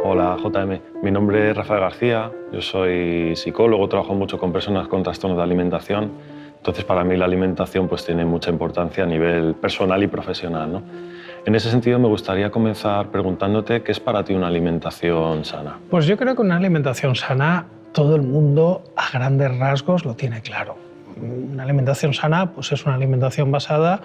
Hola JM, mi nombre es Rafael García, yo soy psicólogo, trabajo mucho con personas con trastornos de alimentación, entonces para mí la alimentación pues tiene mucha importancia a nivel personal y profesional, ¿no? En ese sentido me gustaría comenzar preguntándote qué es para ti una alimentación sana. Pues yo creo que una alimentación sana todo el mundo a grandes rasgos lo tiene claro. Una alimentación sana pues es una alimentación basada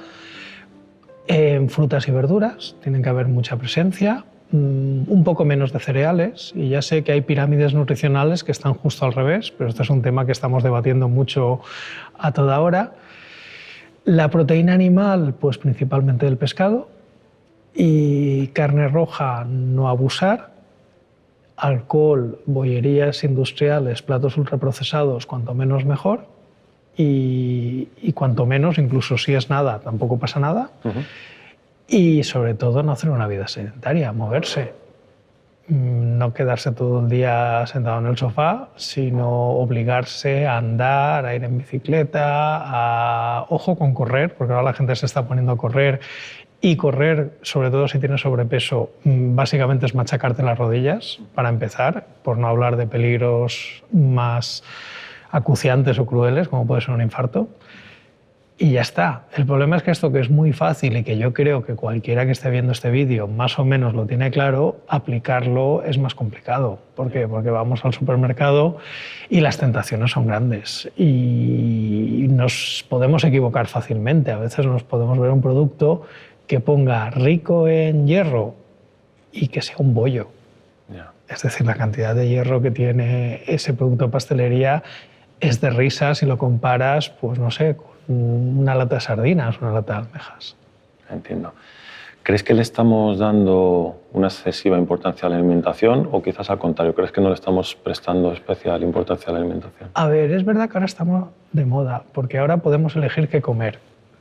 en frutas y verduras, tiene que haber mucha presencia, un poco menos de cereales, y ya sé que hay pirámides nutricionales que están justo al revés, pero este es un tema que estamos debatiendo mucho a toda hora. La proteína animal, pues principalmente del pescado, y carne roja no abusar, alcohol, bollerías industriales, platos ultraprocesados, cuanto menos mejor, y cuanto menos, incluso si es nada, tampoco pasa nada. Y sobre todo no hacer una vida sedentaria, moverse. No quedarse todo el día sentado en el sofá, sino obligarse a andar, a ir en bicicleta, ojo con correr, porque ahora la gente se está poniendo a correr, y correr, sobre todo si tienes sobrepeso, básicamente es machacarte las rodillas, para empezar, por no hablar de peligros más acuciantes o crueles, como puede ser un infarto. Y ya está. El problema es que esto, que es muy fácil y que yo creo que cualquiera que esté viendo este vídeo más o menos lo tiene claro, aplicarlo es más complicado. ¿Por qué? Porque vamos al supermercado y las tentaciones son grandes y nos podemos equivocar fácilmente. A veces nos podemos ver un producto que ponga rico en hierro y que sea un bollo. Es decir, la cantidad de hierro que tiene ese producto de pastelería es de risa si lo comparas, pues no sé, con una lata de sardinas, una lata de almejas. Entiendo. ¿Crees que le estamos dando una excesiva importancia a la alimentación o quizás al contrario, crees que no le estamos prestando especial importancia a la alimentación? A ver, es verdad que ahora estamos de moda, porque ahora podemos elegir qué comer.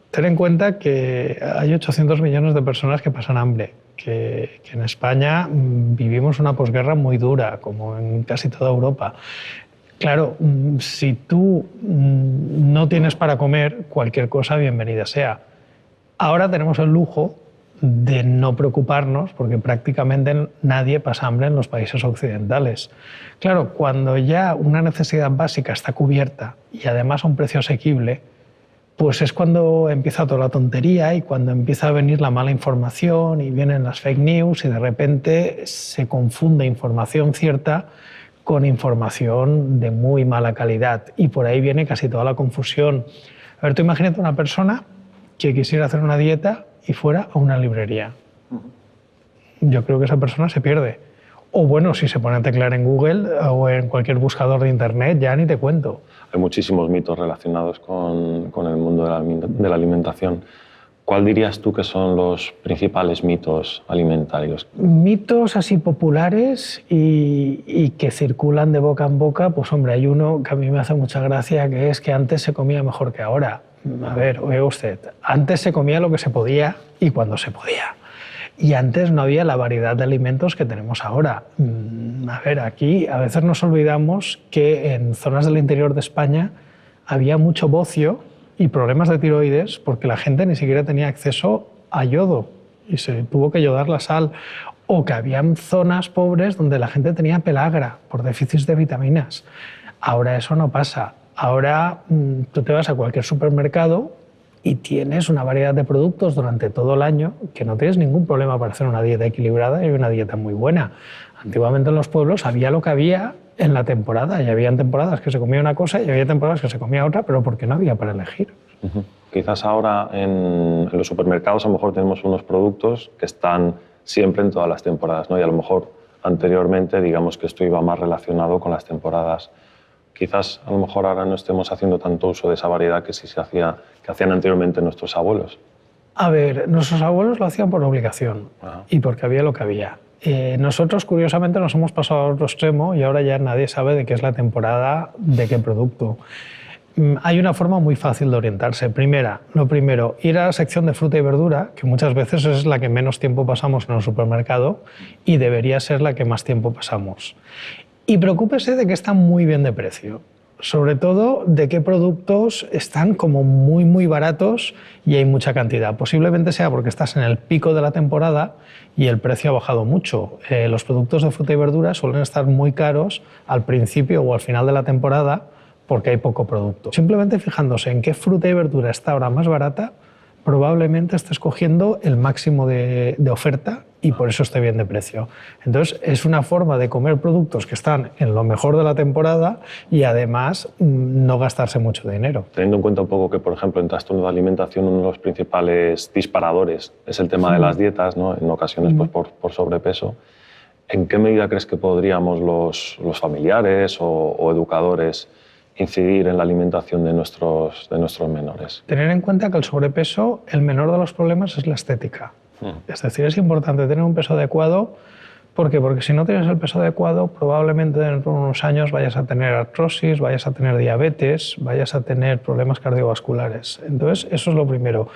Ten en cuenta que hay 800 millones de personas que pasan hambre, que en España vivimos una posguerra muy dura, como en casi toda Europa. Claro, si tú no tienes para comer, cualquier cosa bienvenida sea. Ahora tenemos el lujo de no preocuparnos porque prácticamente nadie pasa hambre en los países occidentales. Claro, cuando ya una necesidad básica está cubierta y además a un precio asequible, pues es cuando empieza toda la tontería y cuando empieza a venir la mala información y vienen las fake news y de repente se confunde información cierta con información de muy mala calidad y por ahí viene casi toda la confusión. A ver, tú imagínate una persona que quisiera hacer una dieta y fuera a una librería. Yo creo que esa persona se pierde. O bueno, si se pone a teclear en Google o en cualquier buscador de internet, ya ni te cuento. Hay muchísimos mitos relacionados con el mundo de la alimentación. ¿Cuál dirías tú que son los principales mitos alimentarios? Mitos así populares y que circulan de boca en boca, pues hombre, hay uno que a mí me hace mucha gracia, que es que antes se comía mejor que ahora. A ver, oiga usted, antes se comía lo que se podía y cuando se podía. Y antes no había la variedad de alimentos que tenemos ahora. A ver, aquí a veces nos olvidamos que en zonas del interior de España había mucho bocio y problemas de tiroides porque la gente ni siquiera tenía acceso a yodo y se tuvo que yodar la sal, o que habían zonas pobres donde la gente tenía pelagra por déficits de vitaminas. Ahora eso no pasa. Ahora tú te vas a cualquier supermercado y tienes una variedad de productos durante todo el año que no tienes ningún problema para hacer una dieta equilibrada y una dieta muy buena. Antiguamente en los pueblos había lo que había en la temporada y habían temporadas que se comía una cosa y había temporadas que se comía otra, pero porque no había para elegir. Quizás ahora en los supermercados a lo mejor tenemos unos productos que están siempre en todas las temporadas, ¿no? Y a lo mejor anteriormente digamos que esto iba más relacionado con las temporadas. Quizás a lo mejor ahora no estemos haciendo tanto uso de esa variedad que sí que hacían anteriormente nuestros abuelos. A ver, nuestros abuelos lo hacían por obligación y porque había lo que había. Nosotros, curiosamente, nos hemos pasado al otro extremo y ahora ya nadie sabe de qué es la temporada, de qué producto. Hay una forma muy fácil de orientarse. Lo primero, ir a la sección de fruta y verdura, que muchas veces es la que menos tiempo pasamos en el supermercado y debería ser la que más tiempo pasamos. Y preocúpese de que está muy bien de precio. sobre todo de qué productos están como muy baratos y hay mucha cantidad. Posiblemente sea porque estás en el pico de la temporada y el precio ha bajado mucho. Los productos de fruta y verdura suelen estar muy caros al principio o al final de la temporada porque hay poco producto. Simplemente fijándose en qué fruta y verdura está ahora más barata, probablemente estés cogiendo el máximo de oferta y por eso esté bien de precio. Entonces, es una forma de comer productos que están en lo mejor de la temporada y además no gastarse mucho dinero. Teniendo en cuenta un poco que, por ejemplo, en trastorno de alimentación uno de los principales disparadores es el tema de las dietas, ¿no? En ocasiones pues, por sobrepeso. ¿En qué medida crees que podríamos los familiares o educadores incidir en la alimentación de nuestros menores? Tener en cuenta que el sobrepeso, el menor de los problemas es la estética. Es decir, es importante tener un peso adecuado. ¿Por qué? Porque si no tienes el peso adecuado, probablemente dentro de unos años vayas a tener artrosis, vayas a tener diabetes, vayas a tener problemas cardiovasculares. Entonces, eso es lo primero.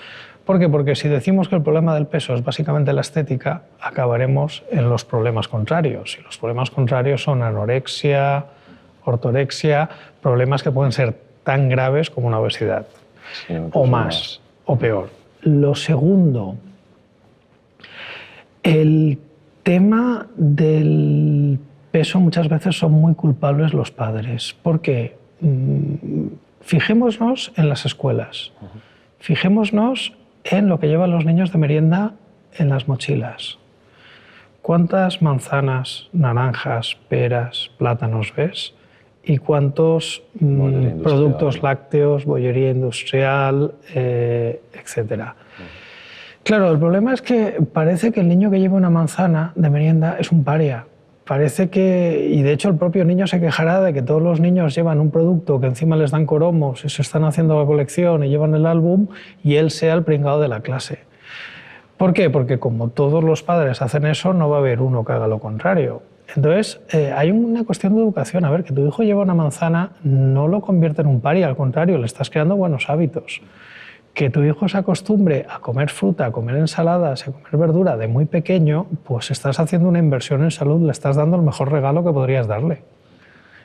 ¿Por qué? Porque si decimos que el problema del peso es básicamente la estética, acabaremos en los problemas contrarios. Y los problemas contrarios son anorexia, ortorexia, problemas que pueden ser tan graves como una obesidad, sí, o más, o peor. Lo segundo, el tema del peso muchas veces son muy culpables los padres. ¿Por qué? Fijémonos en las escuelas, fijémonos en lo que llevan los niños de merienda en las mochilas. ¿Cuántas manzanas, naranjas, peras, plátanos ves? ¿Y cuántos productos lácteos, bollería industrial, etcétera? Claro, el problema es que parece que el niño que lleva una manzana de merienda es un paria. Parece que, y de hecho el propio niño se quejará de que todos los niños llevan un producto que encima les dan cromos y se están haciendo la colección y llevan el álbum y él sea el pringado de la clase. ¿Por qué? Porque como todos los padres hacen eso, no va a haber uno que haga lo contrario. Entonces, hay una cuestión de educación. A ver, que tu hijo lleva una manzana no lo convierte en un paria, al contrario, le estás creando buenos hábitos. Que tu hijo se acostumbre a comer fruta, a comer ensaladas, a comer verdura de muy pequeño, pues estás haciendo una inversión en salud, le estás dando el mejor regalo que podrías darle.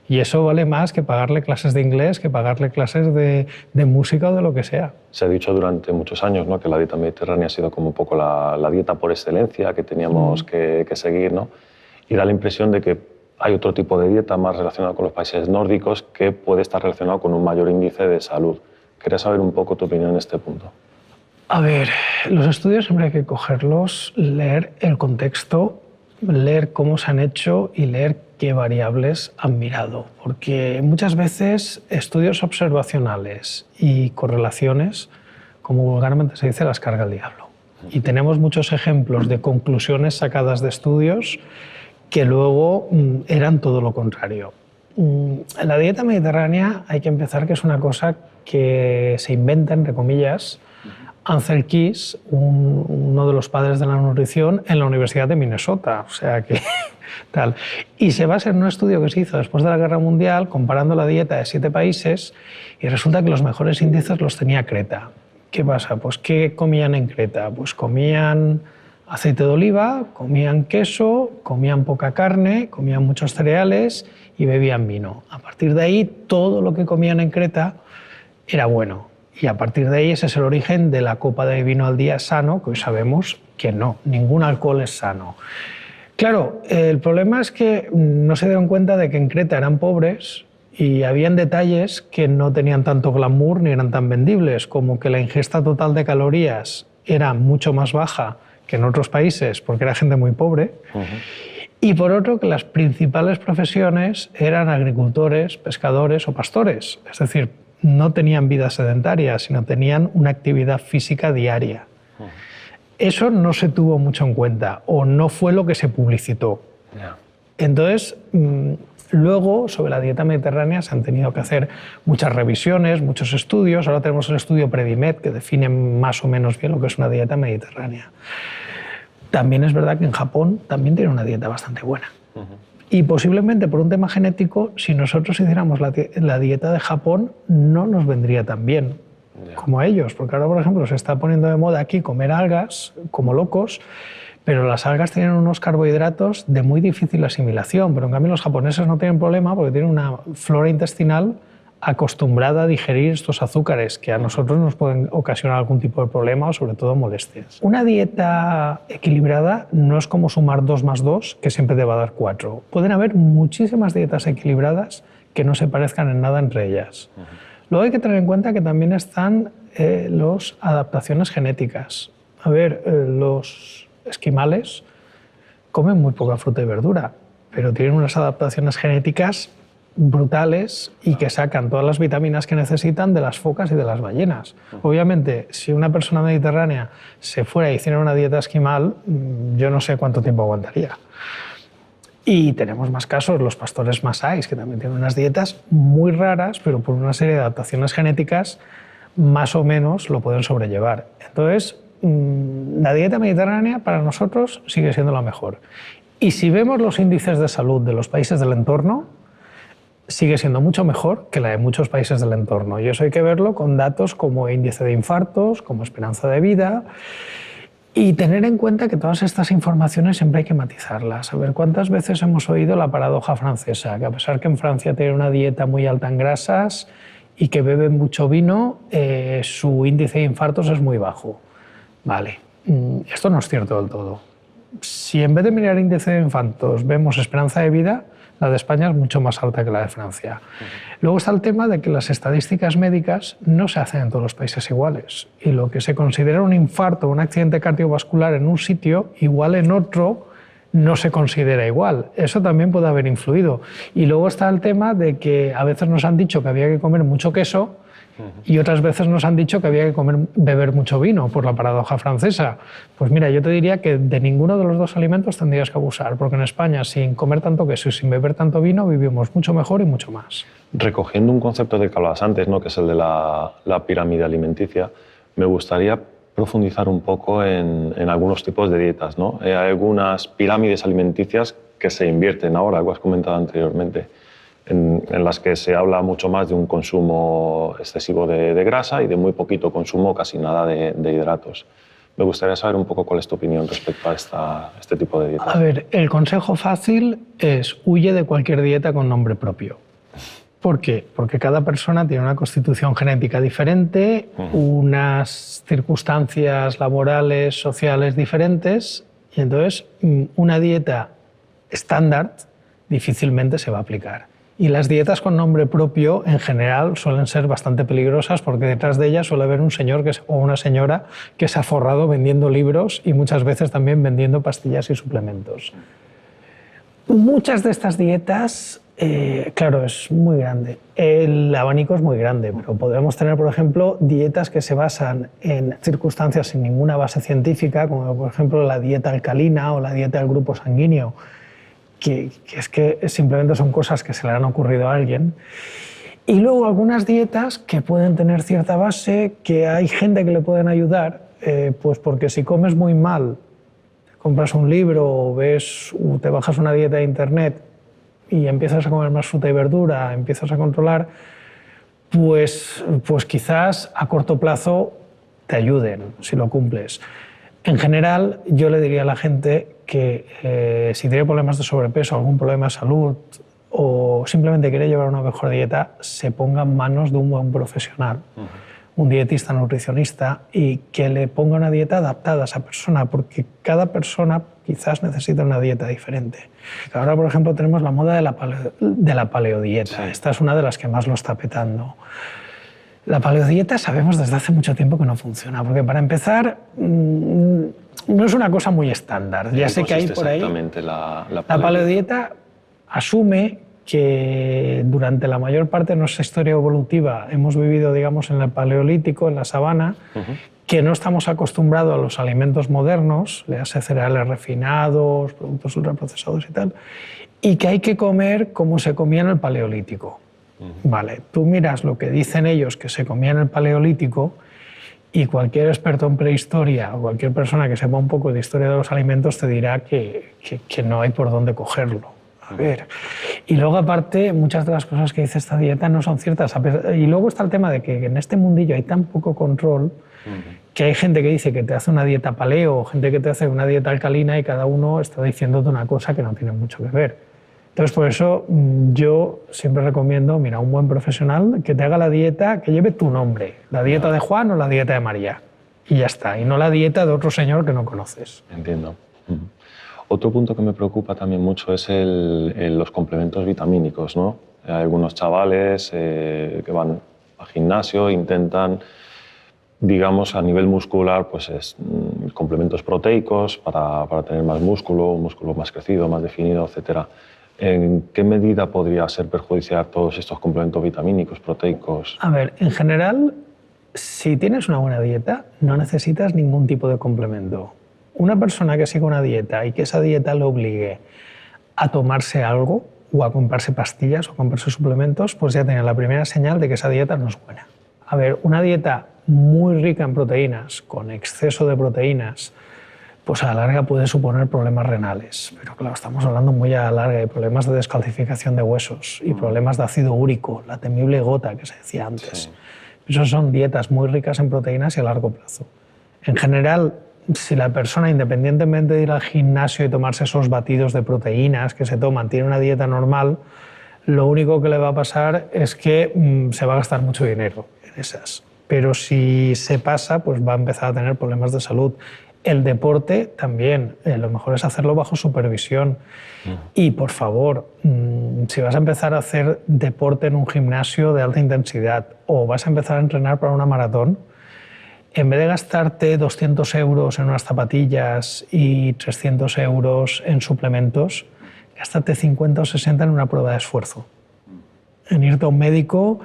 Y eso vale más que pagarle clases de inglés, que pagarle clases de música o de lo que sea. Se ha dicho durante muchos años, ¿no?, que la dieta mediterránea ha sido como un poco la dieta por excelencia que teníamos que seguir, ¿no? Y da la impresión de que hay otro tipo de dieta más relacionada con los países nórdicos que puede estar relacionado con un mayor índice de salud. Quería saber un poco tu opinión en este punto. A ver, los estudios siempre hay que cogerlos, leer el contexto, leer cómo se han hecho y leer qué variables han mirado. Porque muchas veces estudios observacionales y correlaciones, como vulgarmente se dice, las carga el diablo. Y tenemos muchos ejemplos de conclusiones sacadas de estudios que luego eran todo lo contrario. La dieta mediterránea hay que empezar que es una cosa que se inventa, entre comillas, Ansel Keys, uno de los padres de la nutrición, en la Universidad de Minnesota. O sea que tal. Y se basa en un estudio que se hizo después de la Guerra Mundial, comparando la dieta de 7 países, y resulta que los mejores índices los tenía Creta. ¿Qué pasa? Pues ¿qué comían en Creta? Pues comían aceite de oliva, comían queso, comían poca carne, comían muchos cereales y bebían vino. A partir de ahí, todo lo que comían en Creta era bueno. Y a partir de ahí ese es el origen de la copa de vino al día sano, que hoy sabemos que no, ningún alcohol es sano. Claro, el problema es que no se dieron cuenta de que en Creta eran pobres y habían detalles que no tenían tanto glamour ni eran tan vendibles, como que la ingesta total de calorías era mucho más baja que en otros países, porque era gente muy pobre, y por otro que las principales profesiones eran agricultores, pescadores o pastores, es decir, no tenían vida sedentaria, sino tenían una actividad física diaria. Eso no se tuvo mucho en cuenta, o no fue lo que se publicitó. Entonces, luego, sobre la dieta mediterránea se han tenido que hacer muchas revisiones, muchos estudios. Ahora tenemos el estudio Predimed, que define más o menos bien lo que es una dieta mediterránea. También es verdad que en Japón también tiene una dieta bastante buena. Y posiblemente por un tema genético, si nosotros hiciéramos la dieta de Japón, no nos vendría tan bien como a ellos. Porque ahora, por ejemplo, se está poniendo de moda aquí comer algas como locos, pero las algas tienen unos carbohidratos de muy difícil asimilación. Pero en cambio los japoneses no tienen problema porque tienen una flora intestinal acostumbrada a digerir estos azúcares que a nosotros nos pueden ocasionar algún tipo de problema o sobre todo molestias. Una dieta equilibrada no es como sumar 2 más 2, que siempre te va a dar 4. Pueden haber muchísimas dietas equilibradas que no se parezcan en nada entre ellas. Luego hay que tener en cuenta que también están las adaptaciones genéticas. A ver, los esquimales comen muy poca fruta y verdura, pero tienen unas adaptaciones genéticas brutales y que sacan todas las vitaminas que necesitan de las focas y de las ballenas. Obviamente, si una persona mediterránea se fuera y hiciera una dieta esquimal, yo no sé cuánto tiempo aguantaría. Y tenemos más casos, los pastores masáis, que también tienen unas dietas muy raras, pero por una serie de adaptaciones genéticas más o menos lo pueden sobrellevar. Entonces, la dieta mediterránea para nosotros sigue siendo la mejor. Y si vemos los índices de salud de los países del entorno, sigue siendo mucho mejor que la de muchos países del entorno. Y eso hay que verlo con datos como índice de infartos, como esperanza de vida, y tener en cuenta que todas estas informaciones siempre hay que matizarlas. A ver, ¿cuántas veces hemos oído la paradoja francesa? Que a pesar que en Francia tiene una dieta muy alta en grasas y que beben mucho vino, su índice de infartos es muy bajo. Vale, esto no es cierto del todo. Si en vez de mirar índice de infartos vemos esperanza de vida, la de España es mucho más alta que la de Francia. Luego está el tema de que las estadísticas médicas no se hacen en todos los países iguales. Y lo que se considera un infarto o un accidente cardiovascular en un sitio, igual en otro, no se considera igual. Eso también puede haber influido. Y luego está el tema de que a veces nos han dicho que había que comer mucho queso y otras veces nos han dicho que había que beber mucho vino, por la paradoja francesa. Pues mira, yo te diría que de ninguno de los dos alimentos tendrías que abusar, porque en España, sin comer tanto queso y sin beber tanto vino, vivimos mucho mejor y mucho más. Recogiendo un concepto del que hablabas antes, ¿no?, que es el de la pirámide alimenticia, me gustaría profundizar un poco en algunos tipos de dietas, ¿no? Hay algunas pirámides alimenticias que se invierten ahora, como has comentado anteriormente, en las que se habla mucho más de un consumo excesivo de grasa y de muy poquito consumo, casi nada de hidratos. Me gustaría saber un poco cuál es tu opinión respecto a este tipo de dietas. A ver, el consejo fácil es huye de cualquier dieta con nombre propio. ¿Por qué? Porque cada persona tiene una constitución genética diferente, unas circunstancias laborales, sociales diferentes, y entonces una dieta estándar difícilmente se va a aplicar. Y las dietas con nombre propio, en general, suelen ser bastante peligrosas porque detrás de ellas suele haber un señor o una señora que se ha forrado vendiendo libros y muchas veces también vendiendo pastillas y suplementos. Muchas de estas dietas, claro, es muy grande. El abanico es muy grande, pero podemos tener, por ejemplo, dietas que se basan en circunstancias sin ninguna base científica, como por ejemplo la dieta alcalina o la dieta del grupo sanguíneo, que es que simplemente son cosas que se le han ocurrido a alguien. Y luego algunas dietas que pueden tener cierta base, que hay gente que le pueden ayudar, pues porque si comes muy mal, compras un libro o te bajas una dieta de internet y empiezas a comer más fruta y verdura, empiezas a controlar, pues quizás a corto plazo te ayuden si lo cumples. En general, yo le diría a la gente que si tiene problemas de sobrepeso, algún problema de salud o simplemente quiere llevar una mejor dieta, se ponga en manos de un buen profesional, un dietista, nutricionista, y que le ponga una dieta adaptada a esa persona, porque cada persona quizás necesita una dieta diferente. Ahora, por ejemplo, tenemos la moda de la paleodieta. Sí. Esta es una de las que más lo está petando. La paleodieta sabemos desde hace mucho tiempo que no funciona, porque para empezar no es una cosa muy estándar. Ya sé que hay por ahí... La paleodieta asume que durante la mayor parte de nuestra historia evolutiva hemos vivido, digamos, en el paleolítico, en la sabana, que no estamos acostumbrados a los alimentos modernos, le hace cereales refinados, productos ultraprocesados y tal, y que hay que comer como se comía en el paleolítico. Vale, tú miras lo que dicen ellos que se comía en el paleolítico y cualquier experto en prehistoria o cualquier persona que sepa un poco de historia de los alimentos te dirá que no hay por dónde cogerlo. A ver. Y luego, aparte, muchas de las cosas que dice esta dieta no son ciertas. Y luego está el tema de que en este mundillo hay tan poco control que hay gente que dice que te hace una dieta paleo, gente que te hace una dieta alcalina y cada uno está diciéndote una cosa que no tiene mucho que ver. Entonces, por eso yo siempre recomiendo, mira, un buen profesional que te haga la dieta que lleve tu nombre, la dieta de Juan o la dieta de María, y ya está, y no la dieta de otro señor que no conoces. Entiendo. Otro punto que me preocupa también mucho es los complementos vitamínicos, ¿no? Hay algunos chavales que van al gimnasio, intentan, digamos, a nivel muscular, pues complementos proteicos para tener más músculo, un músculo más crecido, más definido, etc. ¿En qué medida podría ser perjudicial todos estos complementos vitamínicos, proteicos? A ver, en general, si tienes una buena dieta, no necesitas ningún tipo de complemento. Una persona que siga una dieta y que esa dieta le obligue a tomarse algo o a comprarse pastillas o a comprarse suplementos, pues ya tiene la primera señal de que esa dieta no es buena. A ver, una dieta muy rica en proteínas, con exceso de proteínas, pues a la larga puede suponer problemas renales. Pero claro, estamos hablando muy a la larga de problemas de descalcificación de huesos y problemas de ácido úrico, la temible gota que se decía antes. Sí. Esas son dietas muy ricas en proteínas y a largo plazo. En general, si la persona, independientemente de ir al gimnasio y tomarse esos batidos de proteínas que se toman, tiene una dieta normal, lo único que le va a pasar es que se va a gastar mucho dinero en esas. Pero si se pasa, pues va a empezar a tener problemas de salud. El deporte también, lo mejor es hacerlo bajo supervisión. Y por favor, si vas a empezar a hacer deporte en un gimnasio de alta intensidad o vas a empezar a entrenar para una maratón, en vez de gastarte 200 euros en unas zapatillas y 300 euros en suplementos, gástate 50 o 60 en una prueba de esfuerzo. En irte a un médico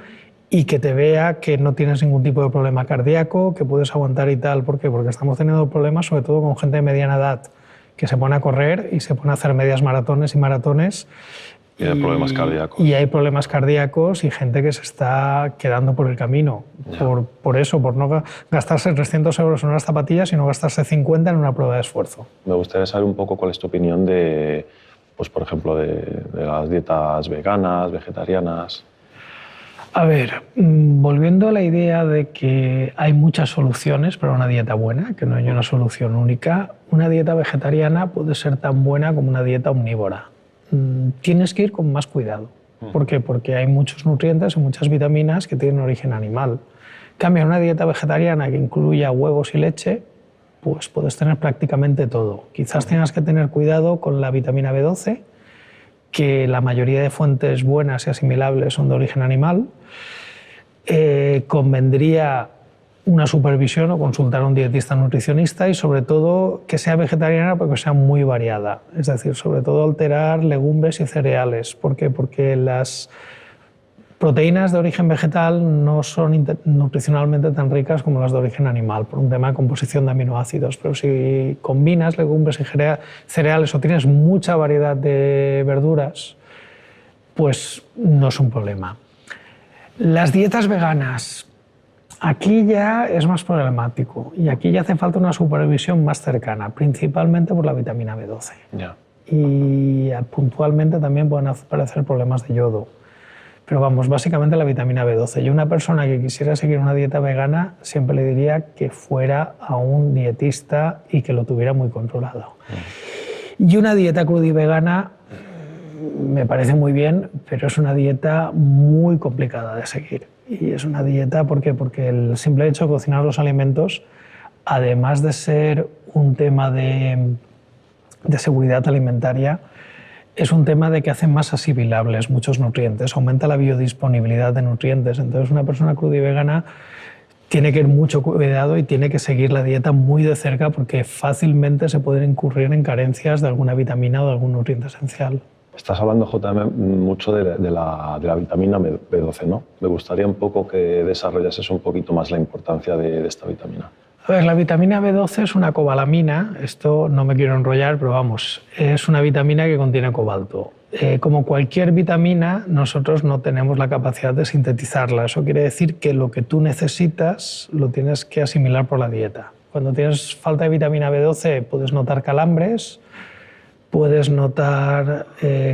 y que te vea que no tienes ningún tipo de problema cardíaco, que puedes aguantar y tal. ¿Por qué? Porque estamos teniendo problemas sobre todo con gente de mediana edad que se pone a correr y se pone a hacer medias maratones y maratones. Y hay problemas cardíacos. Y hay problemas cardíacos y gente que se está quedando por el camino. Por eso, por no gastarse 300 euros en unas zapatillas, sino gastarse 50 en una prueba de esfuerzo. Me gustaría saber un poco cuál es tu opinión de, pues, por ejemplo, de las dietas veganas, vegetarianas. A ver, volviendo a la idea de que hay muchas soluciones para una dieta buena, que no hay una solución única, una dieta vegetariana puede ser tan buena como una dieta omnívora. Tienes que ir con más cuidado. ¿Por qué? Porque hay muchos nutrientes y muchas vitaminas que tienen origen animal. En cambio, una dieta vegetariana que incluya huevos y leche, pues puedes tener prácticamente todo. Quizás tengas que tener cuidado con la vitamina B12, que la mayoría de fuentes buenas y asimilables son de origen animal. Convendría una supervisión o consultar a un dietista nutricionista y sobre todo que sea vegetariana pero que sea muy variada. Es decir, sobre todo alterar legumbres y cereales. ¿Por qué? Porque las proteínas de origen vegetal no son nutricionalmente tan ricas como las de origen animal, por un tema de composición de aminoácidos. Pero si combinas legumbres y cereales o tienes mucha variedad de verduras, pues no es un problema. Las dietas veganas, aquí ya es más problemático y aquí ya hace falta una supervisión más cercana, principalmente por la vitamina B12. Y puntualmente también pueden aparecer problemas de yodo. Pero vamos, básicamente la vitamina B12. Y una persona que quisiera seguir una dieta vegana, siempre le diría que fuera a un dietista y que lo tuviera muy controlado. Y una dieta cruda y vegana me parece muy bien, pero es una dieta muy complicada de seguir. Y es una dieta, ¿por qué? Porque el simple hecho de cocinar los alimentos, además de ser un tema de seguridad alimentaria, es un tema de que hace más asimilables muchos nutrientes, aumenta la biodisponibilidad de nutrientes. Entonces, una persona cruda y vegana tiene que ir mucho cuidado y tiene que seguir la dieta muy de cerca porque fácilmente se pueden incurrir en carencias de alguna vitamina o de algún nutriente esencial. Estás hablando, JM, mucho de la vitamina B12, ¿no? Me gustaría un poco que desarrollases un poquito más la importancia de esta vitamina. A ver, la vitamina B12 es una cobalamina, esto no me quiero enrollar, pero vamos, es una vitamina que contiene cobalto. Como cualquier vitamina, nosotros no tenemos la capacidad de sintetizarla. Eso quiere decir que lo que tú necesitas lo tienes que asimilar por la dieta. Cuando tienes falta de vitamina B12 puedes notar calambres, puedes notar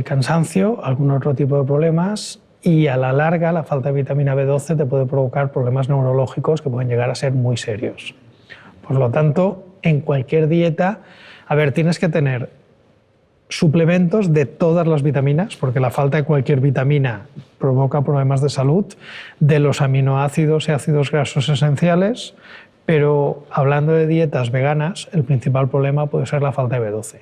cansancio, algún otro tipo de problemas y a la larga la falta de vitamina B12 te puede provocar problemas neurológicos que pueden llegar a ser muy serios. Por lo tanto, en cualquier dieta, a ver, tienes que tener suplementos de todas las vitaminas, porque la falta de cualquier vitamina provoca problemas de salud, de los aminoácidos y ácidos grasos esenciales, pero hablando de dietas veganas, el principal problema puede ser la falta de B12.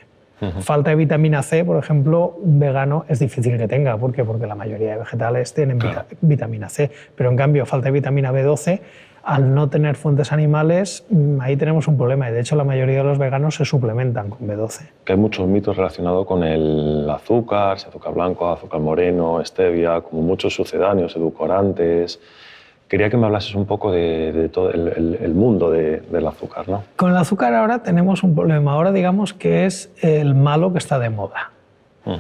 Falta de vitamina C, por ejemplo, un vegano es difícil que tenga. ¿Por qué? Porque la mayoría de vegetales tienen vitamina C, pero en cambio falta de vitamina B12, al no tener fuentes animales, ahí tenemos un problema, y de hecho la mayoría de los veganos se suplementan con B12. Que hay muchos mitos relacionados con el azúcar, si azúcar blanco, azúcar moreno, stevia, como muchos sucedáneos, edulcorantes. Quería que me hablases un poco de todo el mundo del azúcar, ¿no? Con el azúcar ahora tenemos un problema. Ahora digamos que es el malo que está de moda.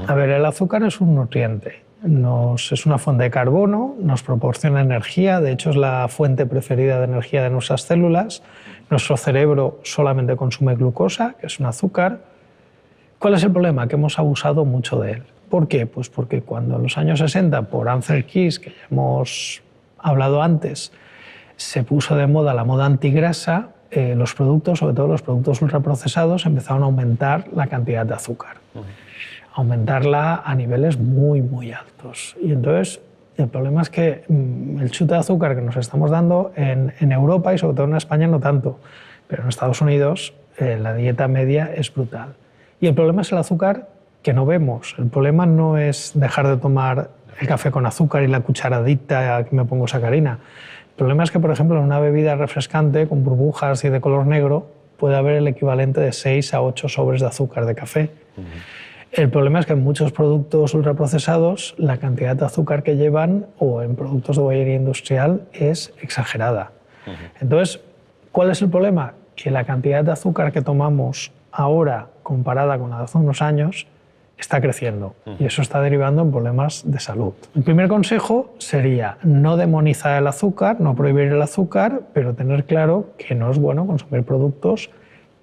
A ver, el azúcar es un nutriente. Es una fuente de carbono, nos proporciona energía, de hecho es la fuente preferida de energía de nuestras células. Nuestro cerebro solamente consume glucosa, que es un azúcar. ¿Cuál es el problema? Que hemos abusado mucho de él. ¿Por qué? Pues porque cuando en los años 60, por Ansel Keys, que ya hemos hablado antes, se puso de moda la moda antigrasa, los productos, sobre todo los productos ultraprocesados, empezaron a aumentar la cantidad de azúcar. Aumentarla a niveles muy, muy altos. Y entonces el problema es que el chute de azúcar que nos estamos dando en Europa y sobre todo en España no tanto, pero en Estados Unidos la dieta media es brutal. Y el problema es el azúcar que no vemos. El problema no es dejar de tomar el café con azúcar y la cucharadita que me pongo sacarina. El problema es que, por ejemplo, en una bebida refrescante con burbujas y de color negro puede haber el equivalente de 6 a 8 sobres de azúcar de café. El problema es que en muchos productos ultraprocesados la cantidad de azúcar que llevan, o en productos de bollería industrial, es exagerada. Entonces, ¿cuál es el problema? Que la cantidad de azúcar que tomamos ahora comparada con la de hace unos años está creciendo y eso está derivando en problemas de salud. El primer consejo sería no demonizar el azúcar, no prohibir el azúcar, pero tener claro que no es bueno consumir productos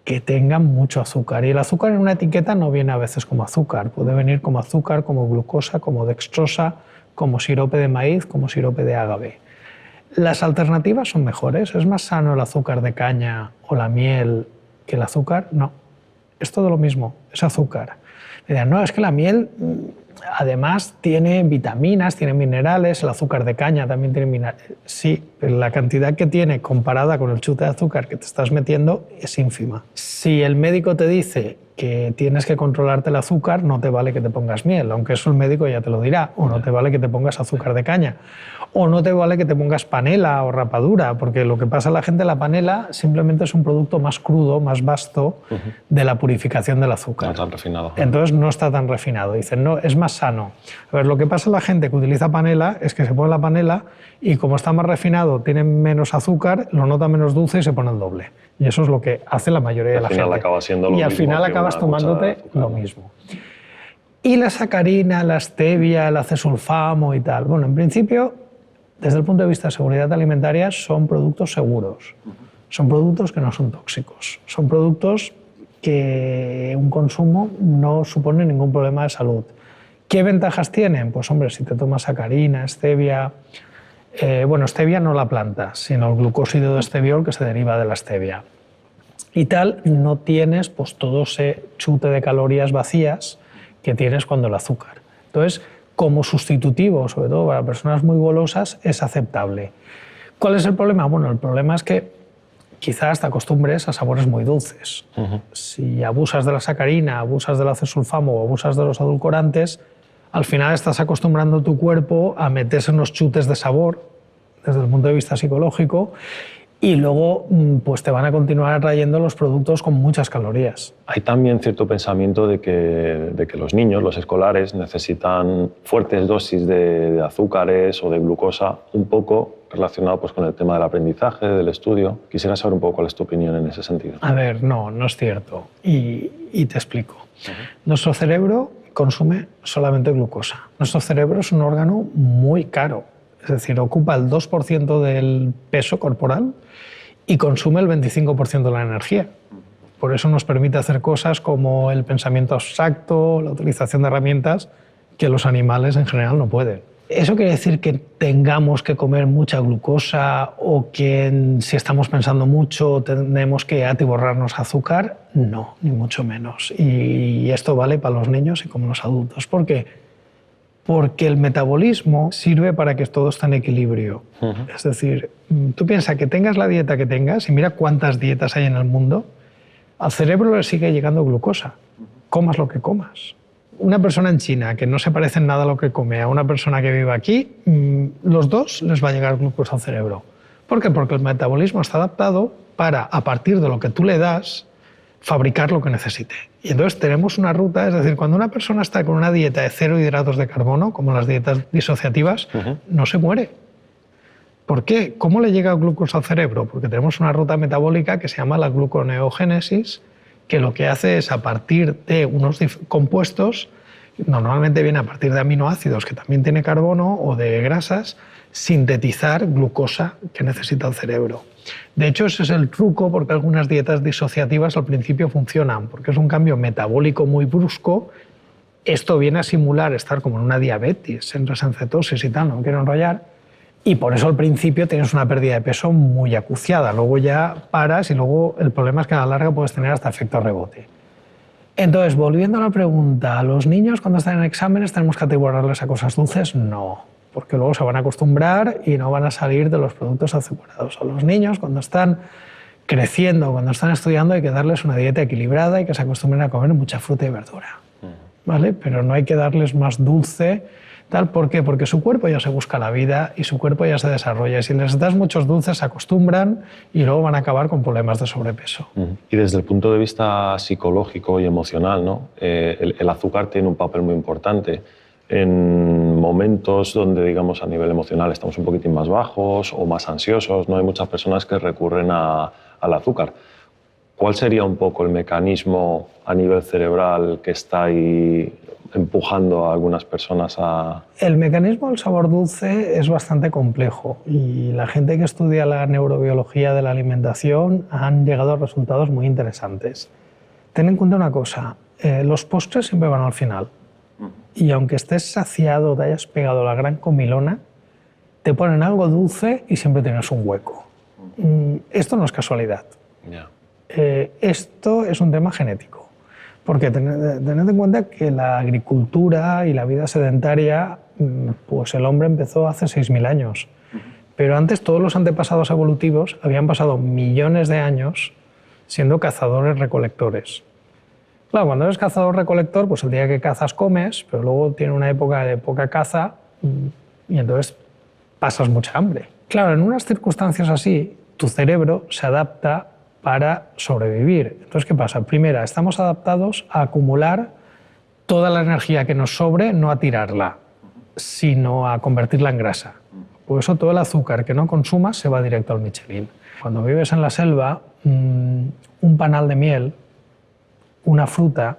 que tengan mucho azúcar. Y el azúcar en una etiqueta no viene a veces como azúcar, puede venir como azúcar, como glucosa, como dextrosa, como sirope de maíz, como sirope de agave. Las alternativas son mejores. ¿Es más sano el azúcar de caña o la miel que el azúcar? No, es todo lo mismo, es azúcar. No, es que la miel además tiene vitaminas, tiene minerales, el azúcar de caña también tiene minerales. Sí, pero la cantidad que tiene comparada con el chute de azúcar que te estás metiendo es ínfima. Si el médico te dice que tienes que controlarte el azúcar, no te vale que te pongas miel, aunque eso el médico ya te lo dirá, o no te vale que te pongas azúcar de caña, o no te vale que te pongas panela o rapadura, porque lo que pasa a la gente, la panela simplemente es un producto más crudo, más vasto de la purificación del azúcar. No tan refinado. Entonces no está tan refinado. Dicen, no, es más sano. A ver, lo que pasa a la gente que utiliza panela es que se pone la panela y como está más refinado, tiene menos azúcar, lo nota menos dulce y se pone el doble. Y eso es lo que hace la mayoría de la gente. Acaba siendo lo y al mismo final que acabas tomándote lo mismo. Y la sacarina, la stevia, el acesulfamo y tal. Bueno, en principio, desde el punto de vista de seguridad alimentaria, son productos seguros. Son productos que no son tóxicos. Son productos que un consumo no supone ningún problema de salud. ¿Qué ventajas tienen? Pues hombre, si te tomas sacarina, stevia... bueno, stevia no la planta, sino el glucósido de steviol que se deriva de la stevia. Y tal, no tienes pues, todo ese chute de calorías vacías que tienes cuando el azúcar. Entonces, como sustitutivo, sobre todo para personas muy golosas, es aceptable. ¿Cuál es el problema? Bueno, el problema es que quizás te acostumbres a sabores muy dulces. Si abusas de la sacarina, abusas del acesulfamo o abusas de los edulcorantes, al final estás acostumbrando tu cuerpo a meterse en los chutes de sabor desde el punto de vista psicológico y luego pues te van a continuar atrayendo los productos con muchas calorías. Hay también cierto pensamiento de que los niños, los escolares, necesitan fuertes dosis de azúcares o de glucosa, un poco relacionado pues, con el tema del aprendizaje, del estudio. Quisiera saber un poco cuál es tu opinión en ese sentido. A ver, no es cierto. Y te explico. Nuestro cerebro consume solamente glucosa. Nuestro cerebro es un órgano muy caro, es decir, ocupa el 2% del peso corporal y consume el 25% de la energía. Por eso nos permite hacer cosas como el pensamiento abstracto, la utilización de herramientas que los animales en general no pueden. ¿Eso quiere decir que tengamos que comer mucha glucosa o que si estamos pensando mucho tenemos que atiborrarnos azúcar? No, ni mucho menos. Y esto vale para los niños y como los adultos. ¿Por qué? Porque el metabolismo sirve para que todo esté en equilibrio. Es decir, tú piensas que tengas la dieta que tengas y mira cuántas dietas hay en el mundo, al cerebro le sigue llegando glucosa, comas lo que comas. Una persona en China que no se parece en nada a lo que come a una persona que vive aquí, los dos les va a llegar glucosa al cerebro. ¿Por qué? Porque el metabolismo está adaptado para, a partir de lo que tú le das, fabricar lo que necesite. Y entonces tenemos una ruta, es decir, cuando una persona está con una dieta de 0 hidratos de carbono, como las dietas disociativas, no se muere. ¿Por qué? ¿Cómo le llega glucosa al cerebro? Porque tenemos una ruta metabólica que se llama la gluconeogénesis, que lo que hace es, a partir de unos compuestos, normalmente viene a partir de aminoácidos, que también tiene carbono, o de grasas, sintetizar glucosa que necesita el cerebro. De hecho, ese es el truco porque algunas dietas disociativas al principio funcionan, porque es un cambio metabólico muy brusco. Esto viene a simular estar como en una diabetes, entras en cetosis y tal, no me quiero enrollar, y por eso al principio tienes una pérdida de peso muy acuciada. Luego ya paras y luego el problema es que a la larga puedes tener hasta efecto rebote. Entonces, volviendo a la pregunta, ¿a los niños cuando están en exámenes tenemos que atiborrarles a cosas dulces? No, porque luego se van a acostumbrar y no van a salir de los productos azucarados. A los niños cuando están creciendo, cuando están estudiando, hay que darles una dieta equilibrada y que se acostumbren a comer mucha fruta y verdura, ¿vale? Pero no hay que darles más dulce. ¿Por qué? Porque su cuerpo ya se busca la vida y su cuerpo ya se desarrolla. Si les das muchos dulces, se acostumbran y luego van a acabar con problemas de sobrepeso. Y desde el punto de vista psicológico y emocional, ¿no? El azúcar tiene un papel muy importante. En momentos donde, digamos, a nivel emocional estamos un poquitín más bajos o más ansiosos, ¿no? Hay muchas personas que recurren al azúcar. ¿Cuál sería un poco el mecanismo a nivel cerebral que está ahí empujando a algunas personas a...? El mecanismo del sabor dulce es bastante complejo y la gente que estudia la neurobiología de la alimentación han llegado a resultados muy interesantes. Ten en cuenta una cosa, los postres siempre van al final y aunque estés saciado, te hayas pegado la gran comilona, te ponen algo dulce y siempre tienes un hueco. Esto no es casualidad. Esto es un tema genético. Porque tened en cuenta que la agricultura y la vida sedentaria, pues el hombre empezó hace 6.000 años. Pero antes todos los antepasados evolutivos habían pasado millones de años siendo cazadores-recolectores. Claro, cuando eres cazador-recolector, pues el día que cazas comes, pero luego tiene una época de poca caza y entonces pasas mucha hambre. Claro, en unas circunstancias así, tu cerebro se adapta para sobrevivir. Entonces, ¿qué pasa? Primera, estamos adaptados a acumular toda la energía que nos sobre, no a tirarla, sino a convertirla en grasa. Por eso todo el azúcar que no consumas se va directo al Michelin. Cuando vives en la selva, un panal de miel, una fruta,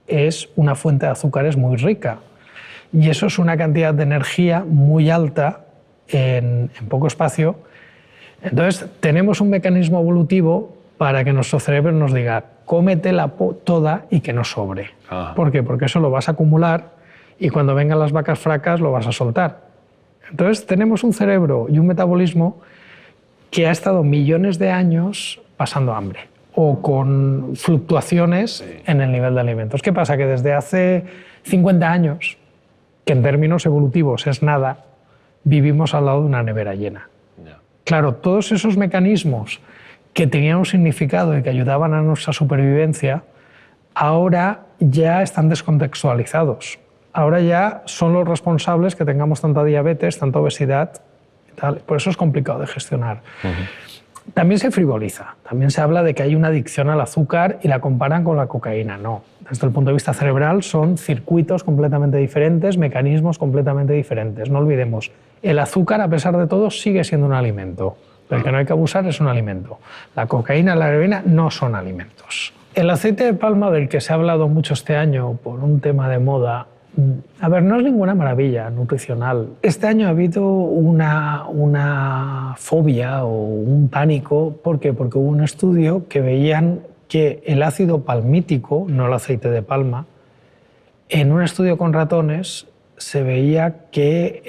es una fuente de azúcares muy rica. Y eso es una cantidad de energía muy alta en poco espacio. Entonces, tenemos un mecanismo evolutivo para que nuestro cerebro nos diga cómetela toda y que no sobre. ¿Por qué? Porque eso lo vas a acumular y cuando vengan las vacas flacas lo vas a soltar. Entonces, tenemos un cerebro y un metabolismo que ha estado millones de años pasando hambre o con fluctuaciones en el nivel de alimentos. ¿Qué pasa? Que desde hace 50 años, que en términos evolutivos es nada, vivimos al lado de una nevera llena. Claro, todos esos mecanismos que tenían un significado y que ayudaban a nuestra supervivencia, ahora ya están descontextualizados. Ahora ya son los responsables que tengamos tanta diabetes, tanta obesidad y tal. Por eso es complicado de gestionar. También se frivoliza, también se habla de que hay una adicción al azúcar y la comparan con la cocaína. No, desde el punto de vista cerebral son circuitos completamente diferentes, mecanismos completamente diferentes. No olvidemos, el azúcar, a pesar de todo, sigue siendo un alimento. El que no hay que abusar es un alimento. La cocaína y la heroína no son alimentos. El aceite de palma, del que se ha hablado mucho este año por un tema de moda, a ver, no es ninguna maravilla nutricional. Este año ha habido una fobia o un pánico. ¿Por qué? Porque hubo un estudio que veían que el ácido palmítico, no el aceite de palma, en un estudio con ratones, se veía que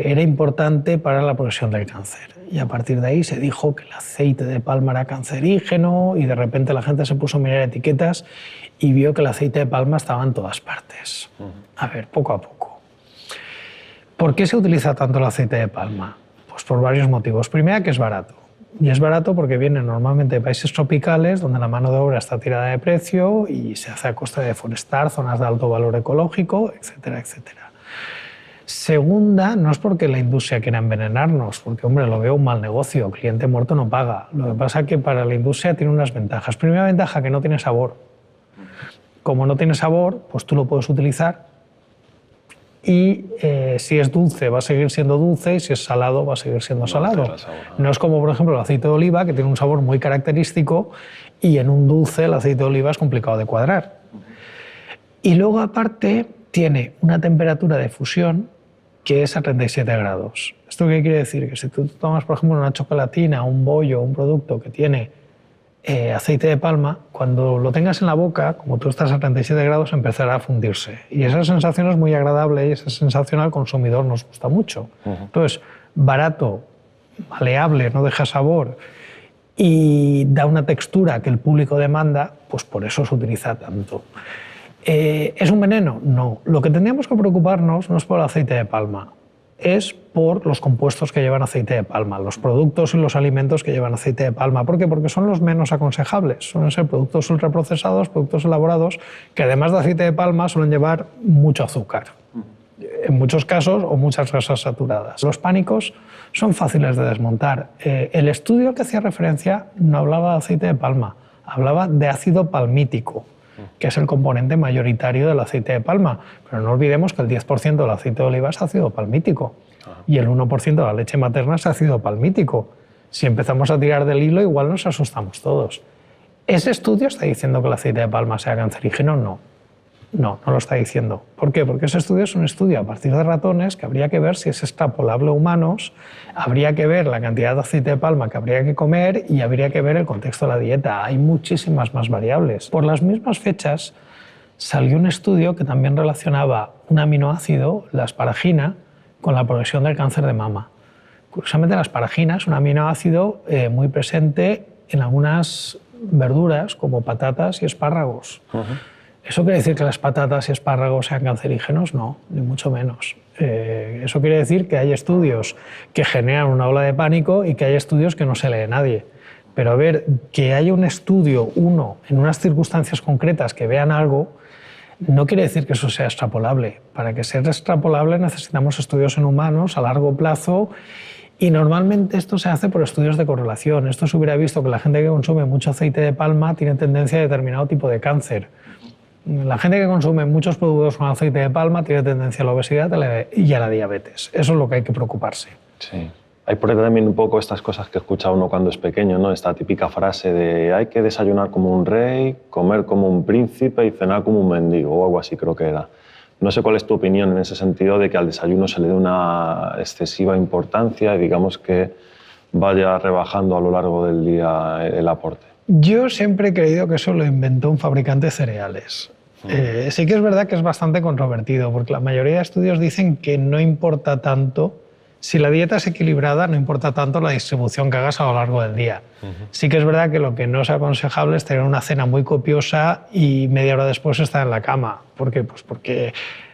era importante para la progresión del cáncer. Y a partir de ahí se dijo que el aceite de palma era cancerígeno y de repente la gente se puso a mirar etiquetas y vio que el aceite de palma estaba en todas partes. A ver, poco a poco. ¿Por qué se utiliza tanto el aceite de palma? Pues por varios motivos. Primero, que es barato. Y es barato porque viene normalmente de países tropicales donde la mano de obra está tirada de precio y se hace a costa de deforestar zonas de alto valor ecológico, etcétera, etcétera. Segunda, no es porque la industria quiera envenenarnos, porque, hombre, lo veo un mal negocio, cliente muerto no paga. Lo que pasa es que para la industria tiene unas ventajas. Primera ventaja, que no tiene sabor. Como no tiene sabor, pues tú lo puedes utilizar y si es dulce va a seguir siendo dulce y si es salado va a seguir siendo salado. No es como, por ejemplo, el aceite de oliva, que tiene un sabor muy característico y en un dulce el aceite de oliva es complicado de cuadrar. Y luego, aparte, tiene una temperatura de fusión que es a 37 grados. ¿Esto qué quiere decir? Que si tú tomas, por ejemplo, una chocolatina, un bollo, un producto que tiene aceite de palma, cuando lo tengas en la boca, como tú estás a 37 grados, empezará a fundirse. Y esa sensación es muy agradable y esa sensación al consumidor nos gusta mucho. Entonces, barato, maleable, no deja sabor y da una textura que el público demanda, pues por eso se utiliza tanto. ¿Es un veneno? No. Lo que tendríamos que preocuparnos no es por el aceite de palma, es por los compuestos que llevan aceite de palma, los productos y los alimentos que llevan aceite de palma. ¿Por qué? Porque son los menos aconsejables. Suelen ser productos ultraprocesados, productos elaborados, que además de aceite de palma suelen llevar mucho azúcar, en muchos casos, o muchas grasas saturadas. Los pánicos son fáciles de desmontar. El estudio al que hacía referencia no hablaba de aceite de palma, hablaba de ácido palmítico, que es el componente mayoritario del aceite de palma. Pero no olvidemos que el 10% del aceite de oliva es ácido palmítico y el 1% de la leche materna es ácido palmítico. Si empezamos a tirar del hilo, igual nos asustamos todos. ¿Ese estudio está diciendo que el aceite de palma sea cancerígeno? No. No, no lo está diciendo. ¿Por qué? Porque ese estudio es un estudio a partir de ratones que habría que ver si es extrapolable a humanos, habría que ver la cantidad de aceite de palma que habría que comer y habría que ver el contexto de la dieta. Hay muchísimas más variables. Por las mismas fechas salió un estudio que también relacionaba un aminoácido, la asparagina, con la progresión del cáncer de mama. Curiosamente, la asparagina es un aminoácido muy presente en algunas verduras como patatas y espárragos. ¿Eso quiere decir que las patatas y espárragos sean cancerígenos? No, ni mucho menos. Eso quiere decir que hay estudios que generan una ola de pánico y que hay estudios que no se lee nadie. Pero a ver, que haya un estudio, uno, en unas circunstancias concretas que vean algo, no quiere decir que eso sea extrapolable. Para que sea extrapolable necesitamos estudios en humanos a largo plazo y normalmente esto se hace por estudios de correlación. Esto se hubiera visto que la gente que consume mucho aceite de palma tiene tendencia a determinado tipo de cáncer. La gente que consume muchos productos con aceite de palma tiene tendencia a la obesidad y a la diabetes. Eso es lo que hay que preocuparse. Sí. Hay por ahí también un poco estas cosas que escucha uno cuando es pequeño, ¿no? Esta típica frase de hay que desayunar como un rey, comer como un príncipe y cenar como un mendigo, o algo así creo que era. No sé cuál es tu opinión en ese sentido de que al desayuno se le dé una excesiva importancia y digamos que vaya rebajando a lo largo del día el aporte. Yo siempre he creído que eso lo inventó un fabricante de cereales. Sí que es verdad que es bastante controvertido, porque la mayoría de estudios dicen que no importa tanto, si la dieta es equilibrada, no importa tanto la distribución que hagas a lo largo del día. Sí que es verdad que lo que no es aconsejable es tener una cena muy copiosa y media hora después estar en la cama. ¿Por qué? Pues porque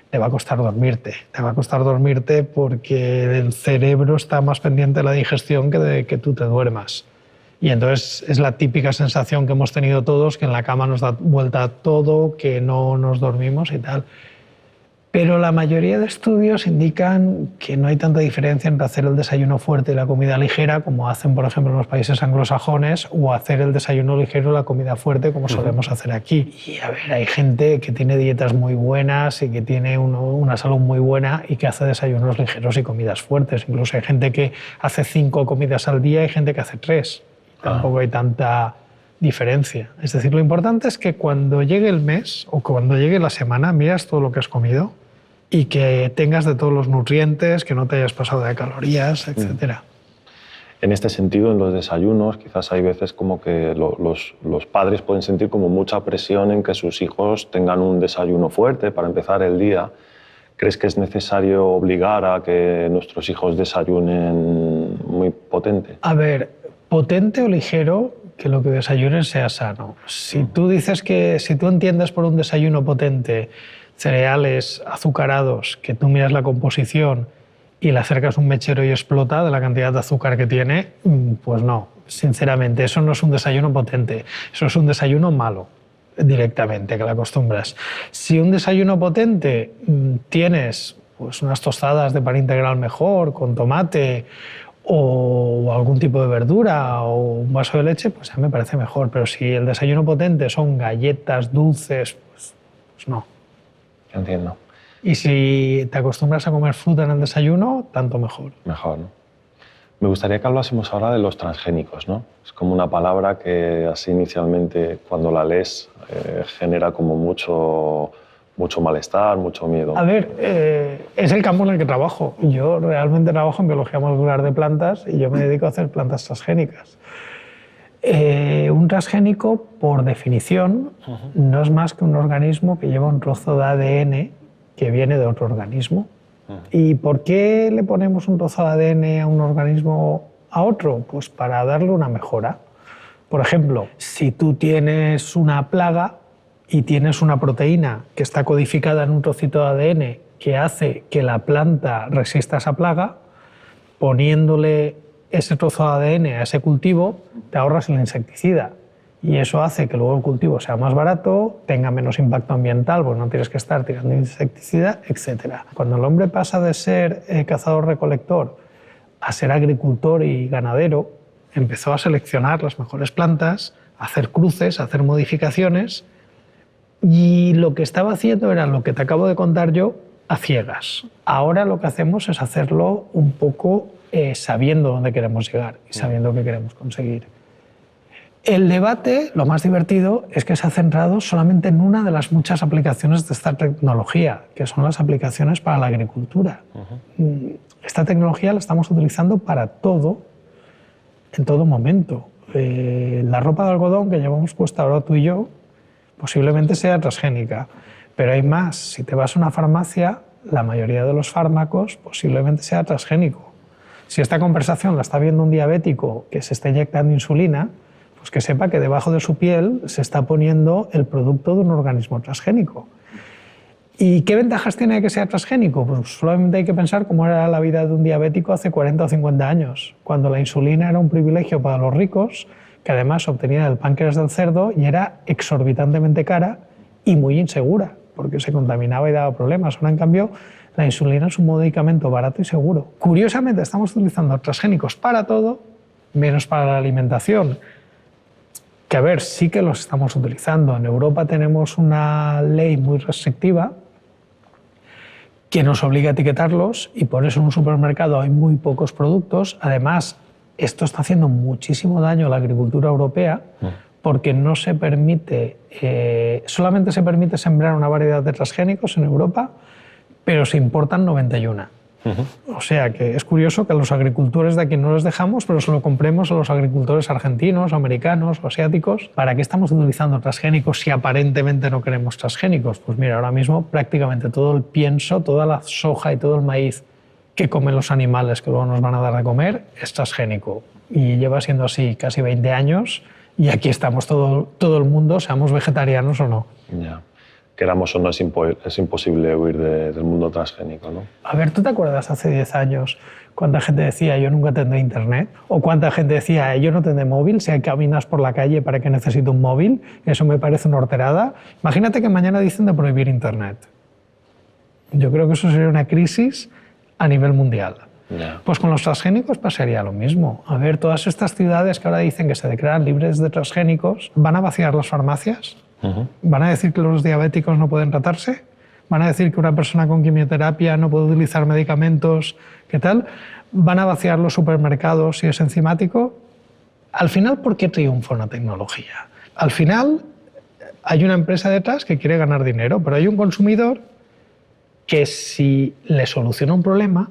te va a costar dormirte. Te va a costar dormirte porque el cerebro está más pendiente de la digestión que de que tú te duermas. Y entonces es la típica sensación que hemos tenido todos, que en la cama nos da vuelta todo, que no nos dormimos y tal. Pero la mayoría de estudios indican que no hay tanta diferencia entre hacer el desayuno fuerte y la comida ligera, como hacen, por ejemplo, en los países anglosajones, o hacer el desayuno ligero y la comida fuerte, como solemos hacer aquí. Y a ver, hay gente que tiene dietas muy buenas y que tiene una salud muy buena y que hace desayunos ligeros y comidas fuertes. Incluso hay gente que hace 5 comidas al día y gente que hace 3. Tampoco hay tanta diferencia. Es decir, lo importante es que cuando llegue el mes o cuando llegue la semana miras todo lo que has comido y que tengas de todos los nutrientes, que no te hayas pasado de calorías, etc. En este sentido, en los desayunos, quizás hay veces como que los padres pueden sentir como mucha presión en que sus hijos tengan un desayuno fuerte para empezar el día. ¿Crees que es necesario obligar a que nuestros hijos desayunen muy potente? A ver, potente o ligero, que lo que desayunen sea sano. Si tú dices que, si tú entiendes por un desayuno potente cereales azucarados, que tú miras la composición y le acercas un mechero y explota de la cantidad de azúcar que tiene, pues no, sinceramente, eso no es un desayuno potente, eso es un desayuno malo directamente, que le acostumbras. Si un desayuno potente tienes pues unas tostadas de pan integral mejor, con tomate o algún tipo de verdura o un vaso de leche, pues a mí me parece mejor. Pero si el desayuno potente son galletas, dulces, pues no. Entiendo. Y si te acostumbras a comer fruta en el desayuno, tanto mejor. Mejor, ¿no? Me gustaría que hablásemos ahora de los transgénicos, ¿no? Es como una palabra que así inicialmente, cuando la lees, genera como mucho malestar, mucho miedo. A ver, es el campo en el que trabajo. Yo realmente trabajo en biología molecular de plantas y yo me dedico a hacer plantas transgénicas. Un transgénico, por definición, no es más que un organismo que lleva un trozo de ADN que viene de otro organismo. ¿Y por qué le ponemos un trozo de ADN a un organismo a otro? Pues para darle una mejora. Por ejemplo, si tú tienes una plaga y tienes una proteína que está codificada en un trocito de ADN que hace que la planta resista esa plaga, poniéndole ese trozo de ADN a ese cultivo, te ahorras el insecticida. Y eso hace que luego el cultivo sea más barato, tenga menos impacto ambiental, pues no tienes que estar tirando insecticida, etc. Cuando el hombre pasa de ser cazador-recolector a ser agricultor y ganadero, empezó a seleccionar las mejores plantas, a hacer cruces, a hacer modificaciones, y lo que estaba haciendo era lo que te acabo de contar yo a ciegas. Ahora lo que hacemos es hacerlo un poco sabiendo dónde queremos llegar y sabiendo qué queremos conseguir. El debate, lo más divertido, es que se ha centrado solamente en una de las muchas aplicaciones de esta tecnología, que son las aplicaciones para la agricultura. Esta tecnología la estamos utilizando para todo, en todo momento. La ropa de algodón que llevamos puesta ahora tú y yo posiblemente sea transgénica, pero hay más. Si te vas a una farmacia, la mayoría de los fármacos posiblemente sea transgénico. Si esta conversación la está viendo un diabético que se está inyectando insulina, pues que sepa que debajo de su piel se está poniendo el producto de un organismo transgénico. ¿Y qué ventajas tiene que sea transgénico? Pues solamente hay que pensar cómo era la vida de un diabético hace 40 o 50 años, cuando la insulina era un privilegio para los ricos, que además obtenía del páncreas del cerdo y era exorbitantemente cara y muy insegura, porque se contaminaba y daba problemas. Ahora, en cambio, la insulina es un medicamento barato y seguro. Curiosamente, estamos utilizando transgénicos para todo, menos para la alimentación. Que a ver, sí que los estamos utilizando. En Europa tenemos una ley muy restrictiva que nos obliga a etiquetarlos y por eso en un supermercado hay muy pocos productos. Además, esto está haciendo muchísimo daño a la agricultura europea porque no se permite, solamente se permite sembrar una variedad de transgénicos en Europa, pero se importan 91. O sea que es curioso que a los agricultores de aquí no los dejamos, pero se lo compremos a los agricultores argentinos, americanos o asiáticos. ¿Para qué estamos utilizando transgénicos si aparentemente no queremos transgénicos? Pues mira, ahora mismo prácticamente todo el pienso, toda la soja y todo el maíz que comen los animales que luego nos van a dar de comer es transgénico. Y lleva siendo así casi 20 años y aquí estamos todo el mundo, seamos vegetarianos o no. Ya. Queramos o no, es imposible huir del mundo transgénico, ¿no? A ver, ¿tú te acuerdas hace 10 años cuánta gente decía yo nunca tendré internet? ¿O cuánta gente decía yo no tendré móvil? Si caminas por la calle, ¿para qué necesito un móvil? Eso me parece una horterada. Imagínate que mañana dicen de prohibir internet. Yo creo que eso sería una crisis a nivel mundial. Yeah. Pues con los transgénicos pasaría lo mismo. A ver, todas estas ciudades que ahora dicen que se declaran libres de transgénicos, ¿van a vaciar las farmacias? ¿Van a decir que los diabéticos no pueden tratarse? ¿Van a decir que una persona con quimioterapia no puede utilizar medicamentos? ¿Qué tal? ¿Van a vaciar los supermercados si es enzimático? Al final, ¿por qué triunfa una tecnología? Al final, hay una empresa detrás que quiere ganar dinero, pero hay un consumidor que si le soluciona un problema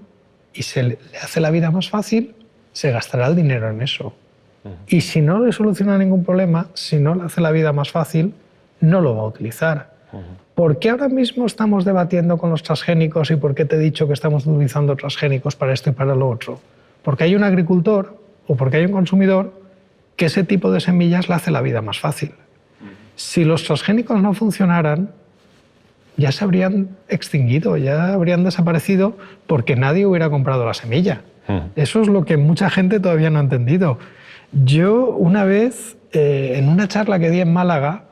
y se le hace la vida más fácil, se gastará el dinero en eso. Y si no le soluciona ningún problema, si no le hace la vida más fácil, no lo va a utilizar. ¿Por qué ahora mismo estamos debatiendo con los transgénicos y por qué te he dicho que estamos utilizando transgénicos para esto y para lo otro? Porque hay un agricultor o porque hay un consumidor que ese tipo de semillas le hace la vida más fácil. Si los transgénicos no funcionaran, ya se habrían extinguido, ya habrían desaparecido porque nadie hubiera comprado la semilla. Eso es lo que mucha gente todavía no ha entendido. Yo una vez, en una charla que di en Málaga,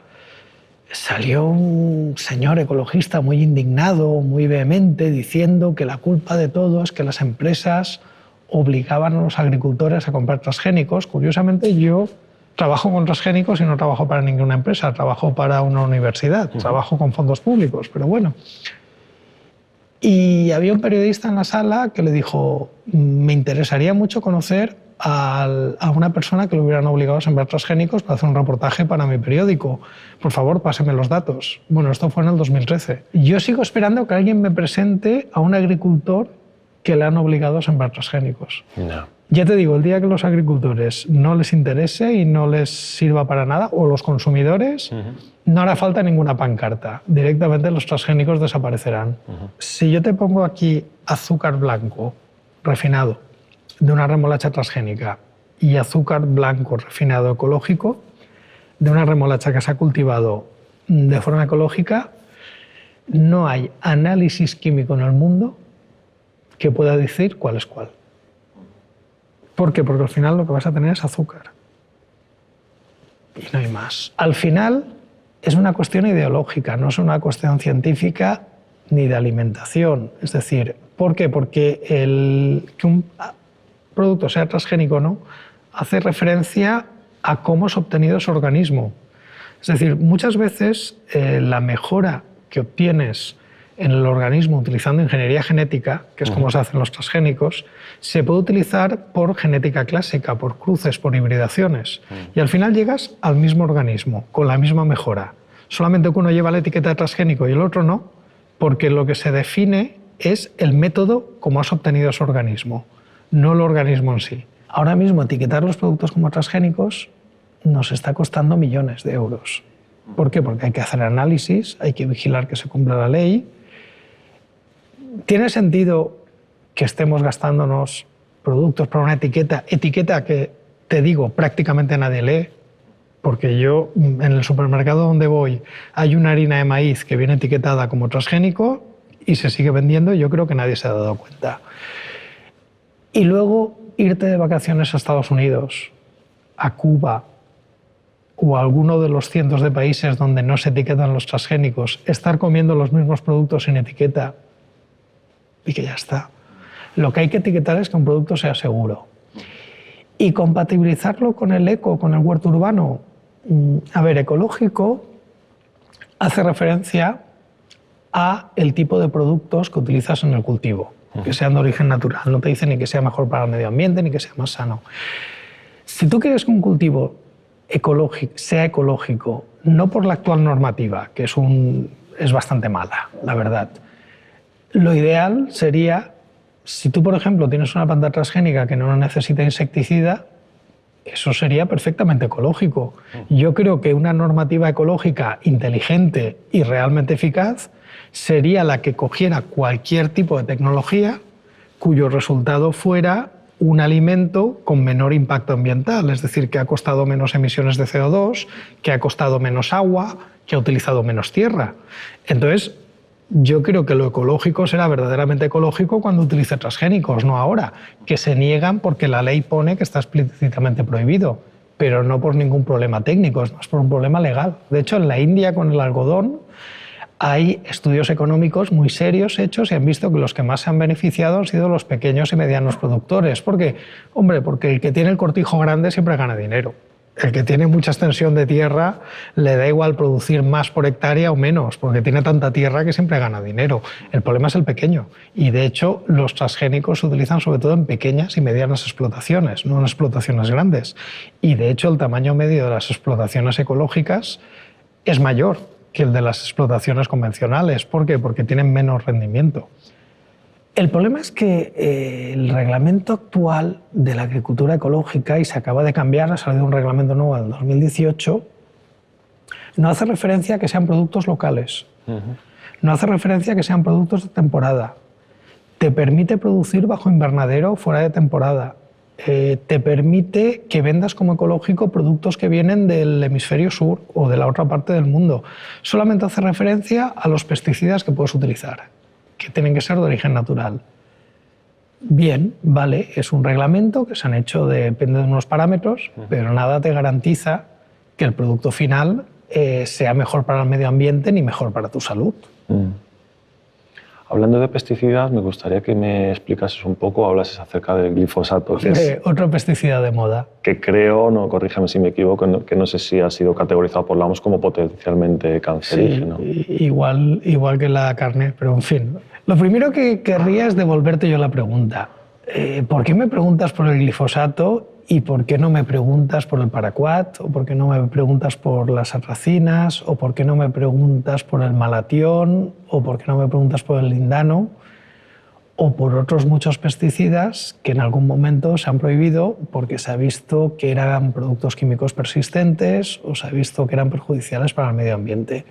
salió un señor ecologista muy indignado, muy vehemente, diciendo que la culpa de todo es que las empresas obligaban a los agricultores a comprar transgénicos. Curiosamente, yo trabajo con transgénicos y no trabajo para ninguna empresa, trabajo para una universidad, trabajo con fondos públicos, pero bueno. Y había un periodista en la sala que le dijo: me interesaría mucho conocer a una persona que lo hubieran obligado a sembrar transgénicos para hacer un reportaje para mi periódico. Por favor, páseme los datos. Bueno, esto fue en el 2013. Yo sigo esperando que alguien me presente a un agricultor que le han obligado a sembrar transgénicos. No. Ya te digo, el día que los agricultores no les interese y no les sirva para nada, o los consumidores, no hará falta ninguna pancarta. Directamente los transgénicos desaparecerán. Si yo te pongo aquí azúcar blanco refinado de una remolacha transgénica y azúcar blanco refinado ecológico de una remolacha que se ha cultivado de forma ecológica, no hay análisis químico en el mundo que pueda decir cuál es cuál. ¿Por qué? Porque al final lo que vas a tener es azúcar. Y no hay más. Al final es una cuestión ideológica, no es una cuestión científica ni de alimentación. Es decir, ¿por qué? Porque que un producto sea transgénico o no hace referencia a cómo es obtenido ese organismo. Es decir, muchas veces la mejora que obtienes en el organismo utilizando ingeniería genética, que es como se hacen los transgénicos, se puede utilizar por genética clásica, por cruces, por hibridaciones. Y al final llegas al mismo organismo, con la misma mejora. Solamente que uno lleva la etiqueta de transgénico y el otro no, porque lo que se define es el método como has obtenido ese organismo, no el organismo en sí. Ahora mismo etiquetar los productos como transgénicos nos está costando millones de euros. ¿Por qué? Porque hay que hacer análisis, hay que vigilar que se cumpla la ley. ¿Tiene sentido que estemos gastándonos productos para una etiqueta que, te digo, prácticamente nadie lee? Porque yo, en el supermercado donde voy, hay una harina de maíz que viene etiquetada como transgénico y se sigue vendiendo y yo creo que nadie se ha dado cuenta. Y luego irte de vacaciones a Estados Unidos, a Cuba o a alguno de los cientos de países donde no se etiquetan los transgénicos, estar comiendo los mismos productos sin etiqueta y que ya está. Lo que hay que etiquetar es que un producto sea seguro. Y compatibilizarlo con el eco, con el huerto urbano. A ver, ecológico hace referencia a el tipo de productos que utilizas en el cultivo, que sean de origen natural. No te dice ni que sea mejor para el medio ambiente ni que sea más sano. Si tú quieres que un cultivo sea ecológico, no por la actual normativa, que es bastante mala, la verdad. Lo ideal sería, si tú, por ejemplo, tienes una planta transgénica que no necesita insecticida, eso sería perfectamente ecológico. Yo creo que una normativa ecológica inteligente y realmente eficaz sería la que cogiera cualquier tipo de tecnología cuyo resultado fuera un alimento con menor impacto ambiental, es decir, que ha costado menos emisiones de CO2, que ha costado menos agua, que ha utilizado menos tierra. Entonces, yo creo que lo ecológico será verdaderamente ecológico cuando utilice transgénicos, no ahora, que se niegan porque la ley pone que está explícitamente prohibido, pero no por ningún problema técnico, es más por un problema legal. De hecho, en la India con el algodón hay estudios económicos muy serios hechos y han visto que los que más se han beneficiado han sido los pequeños y medianos productores. ¿Por qué? Hombre, porque el que tiene el cortijo grande siempre gana dinero. El que tiene mucha extensión de tierra le da igual producir más por hectárea o menos, porque tiene tanta tierra que siempre gana dinero. El problema es el pequeño. Y de hecho, los transgénicos se utilizan sobre todo en pequeñas y medianas explotaciones, no en explotaciones grandes. Y de hecho, el tamaño medio de las explotaciones ecológicas es mayor que el de las explotaciones convencionales. ¿Por qué? Porque tienen menos rendimiento. El problema es que el reglamento actual de la agricultura ecológica, y se acaba de cambiar, ha salido un reglamento nuevo en 2018, no hace referencia a que sean productos locales, no hace referencia a que sean productos de temporada, te permite producir bajo invernadero fuera de temporada, te permite que vendas como ecológico productos que vienen del hemisferio sur o de la otra parte del mundo. Solamente hace referencia a los pesticidas que puedes utilizar, que tienen que ser de origen natural. Bien, vale, es un reglamento que se han hecho, depende de unos parámetros, pero nada te garantiza que el producto final sea mejor para el medio ambiente ni mejor para tu salud. Hablando de pesticidas, me gustaría que me explicases un poco, hablases acerca del glifosato. Que es, otro pesticida de moda. Que creo, no, corrígeme si me equivoco, que no sé si ha sido categorizado por la OMS como potencialmente cancerígeno. Sí, igual que la carne, pero en fin. Lo primero que querría es devolverte yo la pregunta. ¿Por qué me preguntas por el glifosato y por qué no me preguntas por el paraquat? ¿O por qué no me preguntas por las atracinas? ¿O por qué no me preguntas por el malatión? ¿O por qué no me preguntas por el lindano? O por otros muchos pesticidas que en algún momento se han prohibido porque se ha visto que eran productos químicos persistentes o se ha visto que eran perjudiciales para el medio ambiente.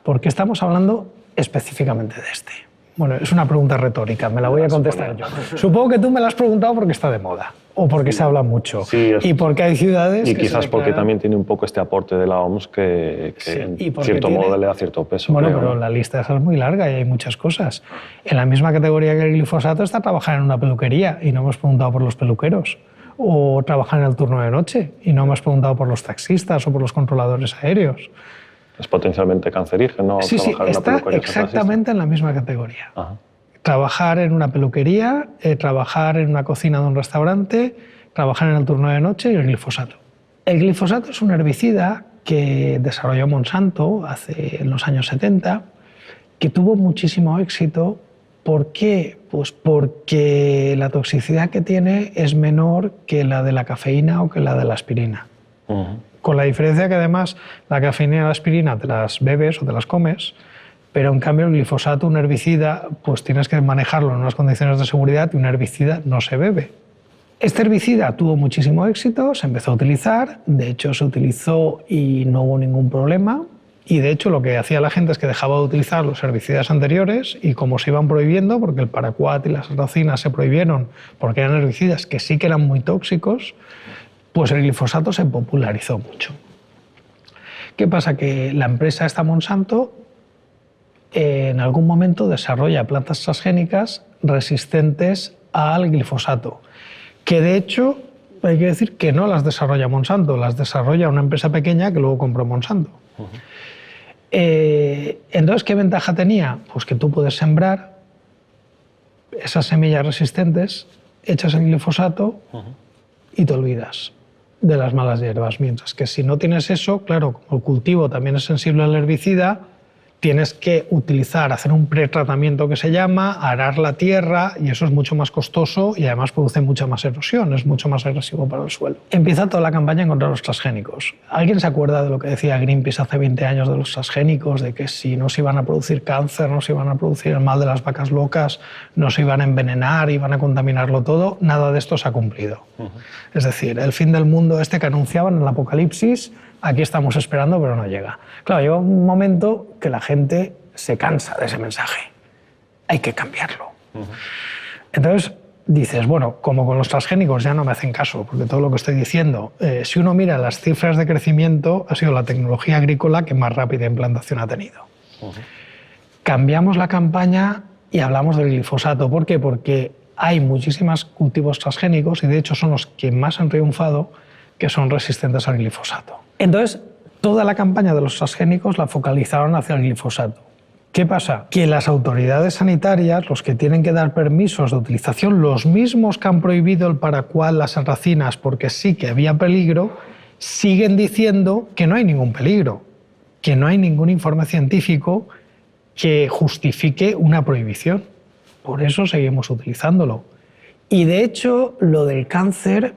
¿Por qué estamos hablando específicamente de este? Bueno, es una pregunta retórica, me la voy a contestar yo. Supongo que tú me la has preguntado porque está de moda o porque se habla mucho y porque hay ciudades y quizás porque también tiene un poco este aporte de la OMS que en cierto modo le da cierto peso. Bueno, creo, pero la lista esa es muy larga y hay muchas cosas. En la misma categoría que el glifosato está trabajar en una peluquería y no hemos preguntado por los peluqueros, o trabajar en el turno de noche y no hemos preguntado por los taxistas o por los controladores aéreos. ¿Es potencialmente cancerígeno? Sí, está exactamente en la misma categoría. Ajá. Trabajar en una peluquería, trabajar en una cocina de un restaurante, trabajar en el turno de noche y el glifosato. El glifosato es un herbicida que desarrolló Monsanto en los años 70, que tuvo muchísimo éxito. ¿Por qué? Pues porque la toxicidad que tiene es menor que la de la cafeína o que la de la aspirina. Con la diferencia que además la cafeína y la aspirina te las bebes o te las comes, pero en cambio el glifosato, un herbicida, pues tienes que manejarlo en unas condiciones de seguridad y un herbicida no se bebe. Este herbicida tuvo muchísimo éxito, se empezó a utilizar, de hecho se utilizó y no hubo ningún problema, y de hecho lo que hacía la gente es que dejaba de utilizar los herbicidas anteriores y como se iban prohibiendo, porque el paraquat y las atracinas se prohibieron porque eran herbicidas que sí que eran muy tóxicos, pues el glifosato se popularizó mucho. ¿Qué pasa? Que la empresa esta Monsanto en algún momento desarrolla plantas transgénicas resistentes al glifosato, que de hecho hay que decir que no las desarrolla Monsanto, las desarrolla una empresa pequeña que luego compró Monsanto. Entonces, ¿qué ventaja tenía? Pues que tú puedes sembrar esas semillas resistentes, echas el glifosato y te olvidas de las malas hierbas, mientras que si no tienes eso, claro, como el cultivo también es sensible al herbicida, tienes que hacer un pretratamiento que se llama, arar la tierra, y eso es mucho más costoso y además produce mucha más erosión, es mucho más agresivo para el suelo. Empieza toda la campaña en contra de los transgénicos. ¿Alguien se acuerda de lo que decía Greenpeace hace 20 años de los transgénicos? De que si no se iban a producir cáncer, no se iban a producir el mal de las vacas locas, no se iban a envenenar, iban a contaminarlo todo. Nada de esto se ha cumplido. Es decir, el fin del mundo este que anunciaban en el apocalipsis, aquí estamos esperando, pero no llega. Claro, llega un momento que la gente se cansa de ese mensaje. Hay que cambiarlo. Entonces dices, bueno, como con los transgénicos ya no me hacen caso, porque todo lo que estoy diciendo, si uno mira las cifras de crecimiento, ha sido la tecnología agrícola que más rápida implantación ha tenido. Cambiamos la campaña y hablamos del glifosato. ¿Por qué? Porque hay muchísimos cultivos transgénicos y de hecho son los que más han triunfado, que son resistentes al glifosato. Entonces, toda la campaña de los transgénicos la focalizaron hacia el glifosato. ¿Qué pasa? Que las autoridades sanitarias, los que tienen que dar permisos de utilización, los mismos que han prohibido el paraquat, las atracinas, porque sí que había peligro, siguen diciendo que no hay ningún peligro, que no hay ningún informe científico que justifique una prohibición. Por eso seguimos utilizándolo. Y de hecho, lo del cáncer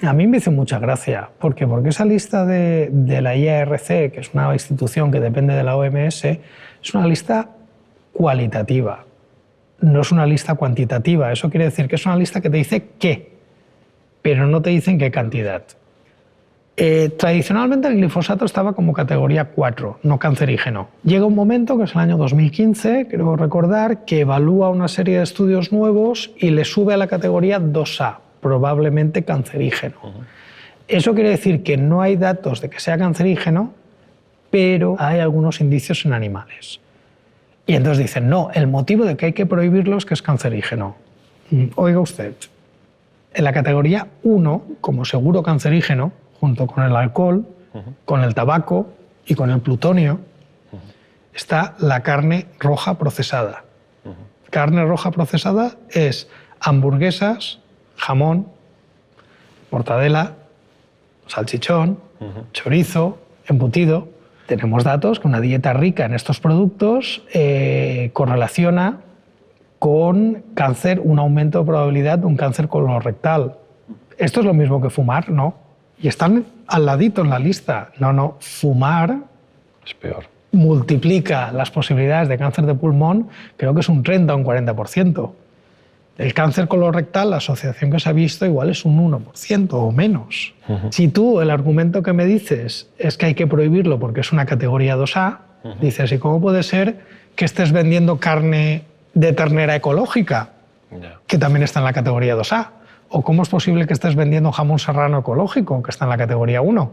a mí me hizo mucha gracia. ¿Por qué? Porque esa lista de la IARC, que es una institución que depende de la OMS, es una lista cualitativa, no es una lista cuantitativa. Eso quiere decir que es una lista que te dice qué, pero no te dicen qué cantidad. Tradicionalmente el glifosato estaba como categoría 4, no cancerígeno. Llega un momento, que es el año 2015, creo recordar, que evalúa una serie de estudios nuevos y le sube a la categoría 2A, probablemente cancerígeno. Eso quiere decir que no hay datos de que sea cancerígeno, pero hay algunos indicios en animales. Y entonces dicen, no, el motivo de que hay que prohibirlo es que es cancerígeno. Oiga usted, en la categoría 1, como seguro cancerígeno, junto con el alcohol, con el tabaco y con el plutonio, está la carne roja procesada. Carne roja procesada es hamburguesas, jamón, mortadela, salchichón, chorizo, embutido. Tenemos datos que una dieta rica en estos productos correlaciona con cáncer, un aumento de probabilidad de un cáncer colorectal. ¿Esto es lo mismo que fumar? No. Y están al ladito en la lista. No, fumar es peor. Multiplica las posibilidades de cáncer de pulmón, creo que es un 30 o un 40%. El cáncer colorectal, la asociación que se ha visto, igual es un 1% o menos. Si tú el argumento que me dices es que hay que prohibirlo porque es una categoría 2A, dices, ¿y cómo puede ser que estés vendiendo carne de ternera ecológica, que también está en la categoría 2A? ¿O cómo es posible que estés vendiendo jamón serrano ecológico, que está en la categoría 1?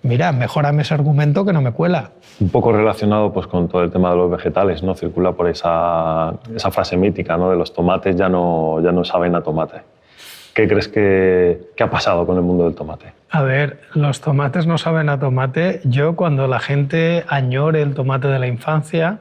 Mira, mejórame ese argumento que no me cuela. Un poco relacionado pues, con todo el tema de los vegetales, ¿no? Circula por esa frase mítica, ¿no? De los tomates ya no saben a tomate. ¿Qué crees que ha pasado con el mundo del tomate? A ver, los tomates no saben a tomate. Yo, cuando la gente añore el tomate de la infancia,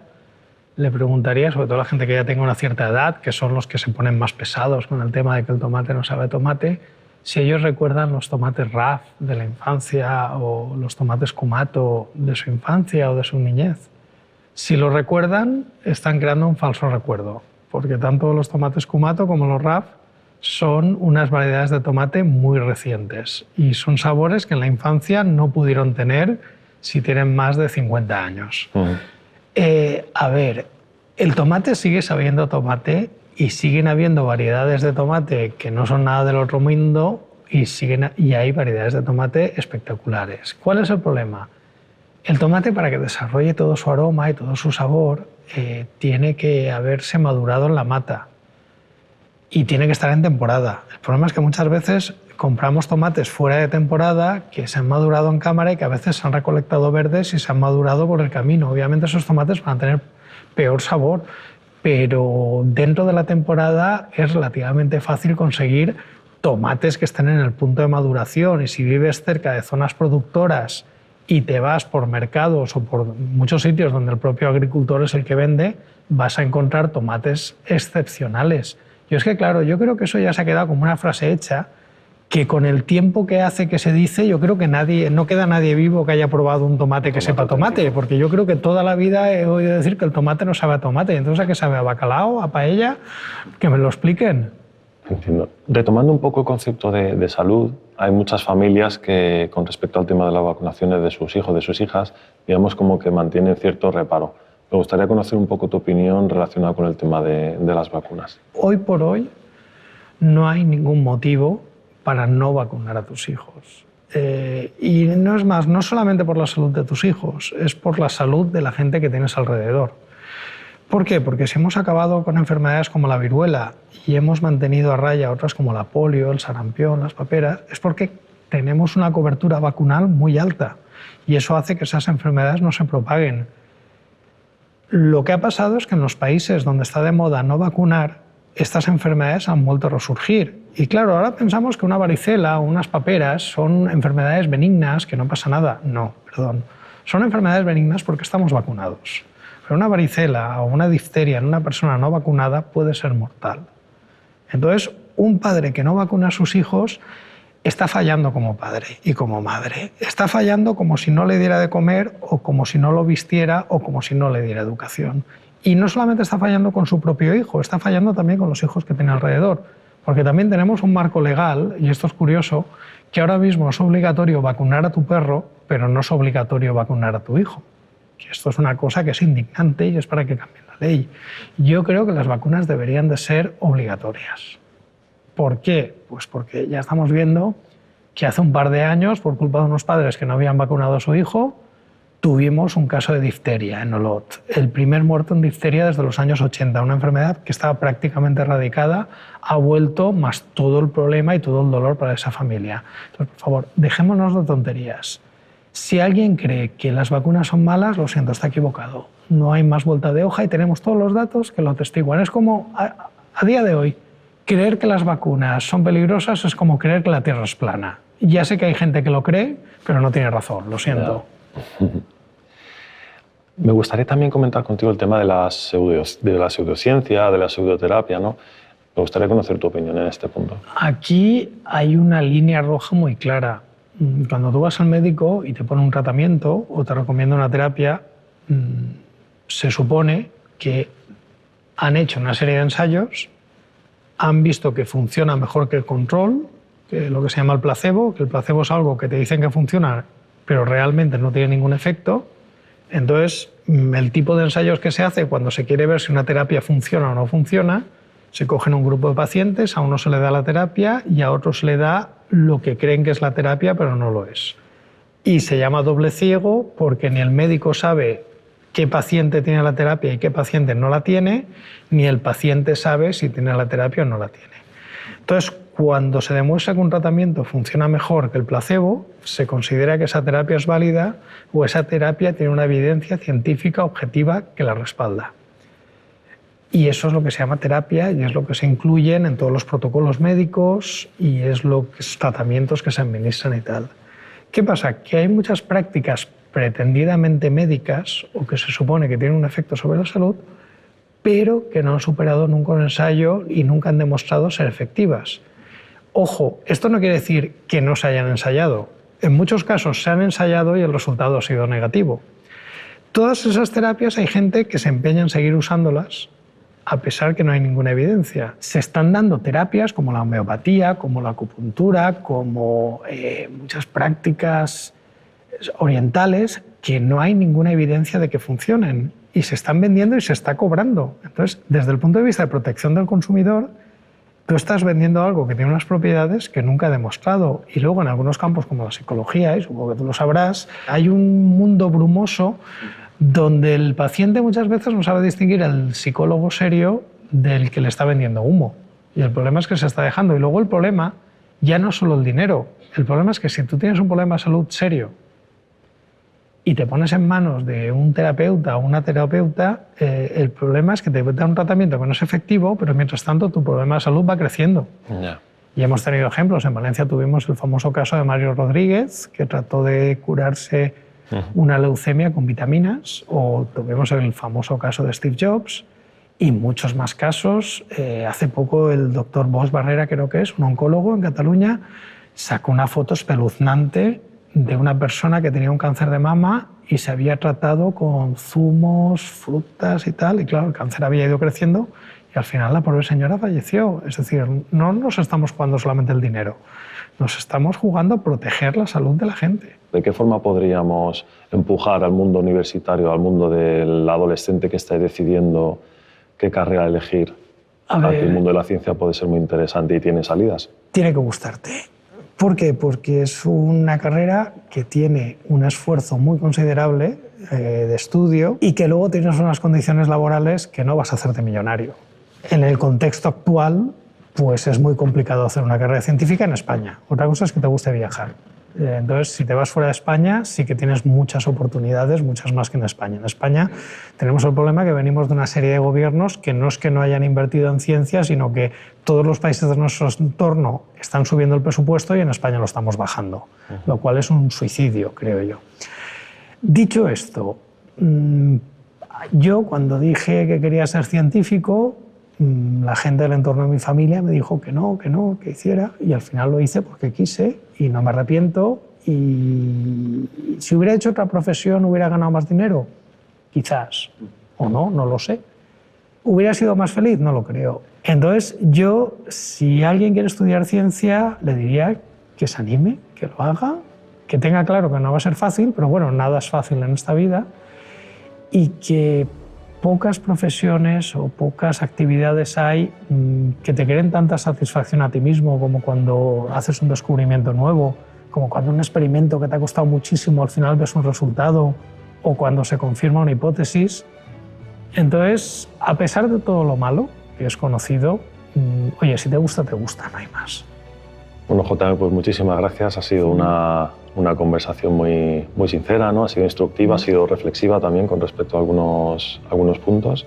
le preguntaría, sobre todo a la gente que ya tenga una cierta edad, que son los que se ponen más pesados con el tema de que el tomate no sabe a tomate, si ellos recuerdan los tomates RAF de la infancia o los tomates Kumato de su infancia o de su niñez. Si lo recuerdan, están creando un falso recuerdo, porque tanto los tomates Kumato como los RAF son unas variedades de tomate muy recientes y son sabores que en la infancia no pudieron tener si tienen más de 50 años. A ver, el tomate sigue sabiendo tomate y siguen habiendo variedades de tomate que no son nada del otro mundo y hay variedades de tomate espectaculares. ¿Cuál es el problema? El tomate, para que desarrolle todo su aroma y todo su sabor, tiene que haberse madurado en la mata y tiene que estar en temporada. El problema es que muchas veces compramos tomates fuera de temporada que se han madurado en cámara y que a veces se han recolectado verdes y se han madurado por el camino. Obviamente esos tomates van a tener peor sabor, pero dentro de la temporada es relativamente fácil conseguir tomates que estén en el punto de maduración, y si vives cerca de zonas productoras y te vas por mercados o por muchos sitios donde el propio agricultor es el que vende, vas a encontrar tomates excepcionales. Yo es que, claro, yo creo que eso ya se ha quedado como una frase hecha, que con el tiempo que hace que se dice, yo creo que no queda nadie vivo que haya probado un tomate que sepa tomate, porque yo creo que toda la vida he oído decir que el tomate no sabe a tomate. Entonces, ¿a qué sabe? ¿A bacalao? ¿A paella? Que me lo expliquen. Entiendo. Retomando un poco el concepto de salud, hay muchas familias que, con respecto al tema de las vacunaciones de sus hijos, de sus hijas, digamos como que mantienen cierto reparo. Me gustaría conocer un poco tu opinión relacionada con el tema de las vacunas. Hoy por hoy no hay ningún motivo para no vacunar a tus hijos. Y no es más, no solamente por la salud de tus hijos, es por la salud de la gente que tienes alrededor. ¿Por qué? Porque si hemos acabado con enfermedades como la viruela y hemos mantenido a raya otras como la polio, el sarampión, las paperas, es porque tenemos una cobertura vacunal muy alta y eso hace que esas enfermedades no se propaguen. Lo que ha pasado es que en los países donde está de moda no vacunar, estas enfermedades han vuelto a resurgir. Y claro, ahora pensamos que una varicela o unas paperas son enfermedades benignas, que no pasa nada. No, perdón. Son enfermedades benignas porque estamos vacunados. Pero una varicela o una difteria en una persona no vacunada puede ser mortal. Entonces, un padre que no vacuna a sus hijos está fallando como padre y como madre. Está fallando como si no le diera de comer o como si no lo vistiera o como si no le diera educación. Y no solamente está fallando con su propio hijo, está fallando también con los hijos que tiene alrededor. Porque también tenemos un marco legal, y esto es curioso, que ahora mismo es obligatorio vacunar a tu perro, pero no es obligatorio vacunar a tu hijo. Y esto es una cosa que es indignante y es para que cambie la ley. Yo creo que las vacunas deberían de ser obligatorias. ¿Por qué? Pues porque ya estamos viendo que hace un par de años, por culpa de unos padres que no habían vacunado a su hijo, tuvimos un caso de difteria en Olot. El primer muerto en difteria desde los años 80, una enfermedad que estaba prácticamente erradicada, ha vuelto más todo el problema y todo el dolor para esa familia. Entonces, por favor, dejémonos de tonterías. Si alguien cree que las vacunas son malas, lo siento, está equivocado. No hay más vuelta de hoja y tenemos todos los datos que lo atestiguan. Es como, a día de hoy, creer que las vacunas son peligrosas es como creer que la Tierra es plana. Ya sé que hay gente que lo cree, pero no tiene razón, lo siento. Me gustaría también comentar contigo el tema de la pseudociencia, de la pseudoterapia, ¿no? Me gustaría conocer tu opinión en este punto. Aquí hay una línea roja muy clara. Cuando tú vas al médico y te pone un tratamiento o te recomienda una terapia, se supone que han hecho una serie de ensayos, han visto que funciona mejor que el control, que lo que se llama el placebo, que el placebo es algo que te dicen que funciona, pero realmente no tiene ningún efecto. Entonces, el tipo de ensayos que se hace cuando se quiere ver si una terapia funciona o no funciona, se cogen un grupo de pacientes, a uno se le da la terapia y a otro se le da lo que creen que es la terapia, pero no lo es. Y se llama doble ciego porque ni el médico sabe qué paciente tiene la terapia y qué paciente no la tiene, ni el paciente sabe si tiene la terapia o no la tiene. Entonces, cuando se demuestra que un tratamiento funciona mejor que el placebo, se considera que esa terapia es válida o esa terapia tiene una evidencia científica objetiva que la respalda. Y eso es lo que se llama terapia y es lo que se incluyen en todos los protocolos médicos y es los tratamientos que se administran y tal. ¿Qué pasa? Que hay muchas prácticas pretendidamente médicas o que se supone que tienen un efecto sobre la salud, pero que no han superado nunca un ensayo y nunca han demostrado ser efectivas. Ojo, esto no quiere decir que no se hayan ensayado. En muchos casos se han ensayado y el resultado ha sido negativo. Todas esas terapias hay gente que se empeña en seguir usándolas a pesar que no hay ninguna evidencia. Se están dando terapias como la homeopatía, como la acupuntura, como muchas prácticas orientales que no hay ninguna evidencia de que funcionen y se están vendiendo y se está cobrando. Entonces, desde el punto de vista de protección del consumidor, tú estás vendiendo algo que tiene unas propiedades que nunca ha demostrado. Y luego en algunos campos como la psicología, y supongo que tú lo sabrás, hay un mundo brumoso donde el paciente muchas veces no sabe distinguir al psicólogo serio del que le está vendiendo humo. Y el problema es que se está dejando. Y luego el problema ya no es solo el dinero. El problema es que si tú tienes un problema de salud serio y te pones en manos de un terapeuta o una terapeuta, el problema es que te da un tratamiento que no es efectivo, pero mientras tanto tu problema de salud va creciendo. Yeah. Y hemos tenido ejemplos. En Valencia tuvimos el famoso caso de Mario Rodríguez, que trató de curarse una leucemia con vitaminas, o tuvimos el famoso caso de Steve Jobs, y muchos más casos. Hace poco el doctor Bosch Barrera, creo que es, un oncólogo en Cataluña, sacó una foto espeluznante de una persona que tenía un cáncer de mama y se había tratado con zumos, frutas y tal, y claro, el cáncer había ido creciendo y al final la pobre señora falleció. Es decir, no nos estamos jugando solamente el dinero, nos estamos jugando a proteger la salud de la gente. ¿De qué forma podríamos empujar al mundo universitario, al mundo del adolescente que está decidiendo qué carrera elegir? Aquí el mundo de la ciencia puede ser muy interesante y tiene salidas. Tiene que gustarte. ¿Por qué? Porque es una carrera que tiene un esfuerzo muy considerable de estudio y que luego tienes unas condiciones laborales que no vas a hacerte millonario. En el contexto actual, pues es muy complicado hacer una carrera científica en España. Otra cosa es que te guste viajar. Entonces, si te vas fuera de España, sí que tienes muchas oportunidades, muchas más que en España. En España tenemos el problema que venimos de una serie de gobiernos que no es que no hayan invertido en ciencia, sino que todos los países de nuestro entorno están subiendo el presupuesto y en España lo estamos bajando, lo cual es un suicidio, creo yo. Dicho esto, yo cuando dije que quería ser científico, la gente del entorno de mi familia me dijo que no, que hiciera, y al final lo hice porque quise y no me arrepiento. Y si hubiera hecho otra profesión, ¿hubiera ganado más dinero? Quizás, o no, no lo sé. ¿Hubiera sido más feliz? No lo creo. Entonces yo, si alguien quiere estudiar ciencia, le diría que se anime, que lo haga, que tenga claro que no va a ser fácil, pero bueno, nada es fácil en esta vida, y que pocas profesiones o pocas actividades hay que te creen tanta satisfacción a ti mismo como cuando haces un descubrimiento nuevo, como cuando un experimento que te ha costado muchísimo al final ves un resultado o cuando se confirma una hipótesis. Entonces, a pesar de todo lo malo que es conocido, oye, si te gusta, no hay más. Bueno, JM, pues muchísimas gracias. Ha sido una conversación muy sincera, ¿no? Ha sido instructiva, ha sido reflexiva también con respecto a algunos puntos.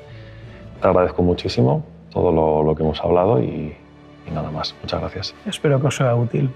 Te agradezco muchísimo todo lo que hemos hablado y nada más. Muchas gracias. Espero que os sea útil.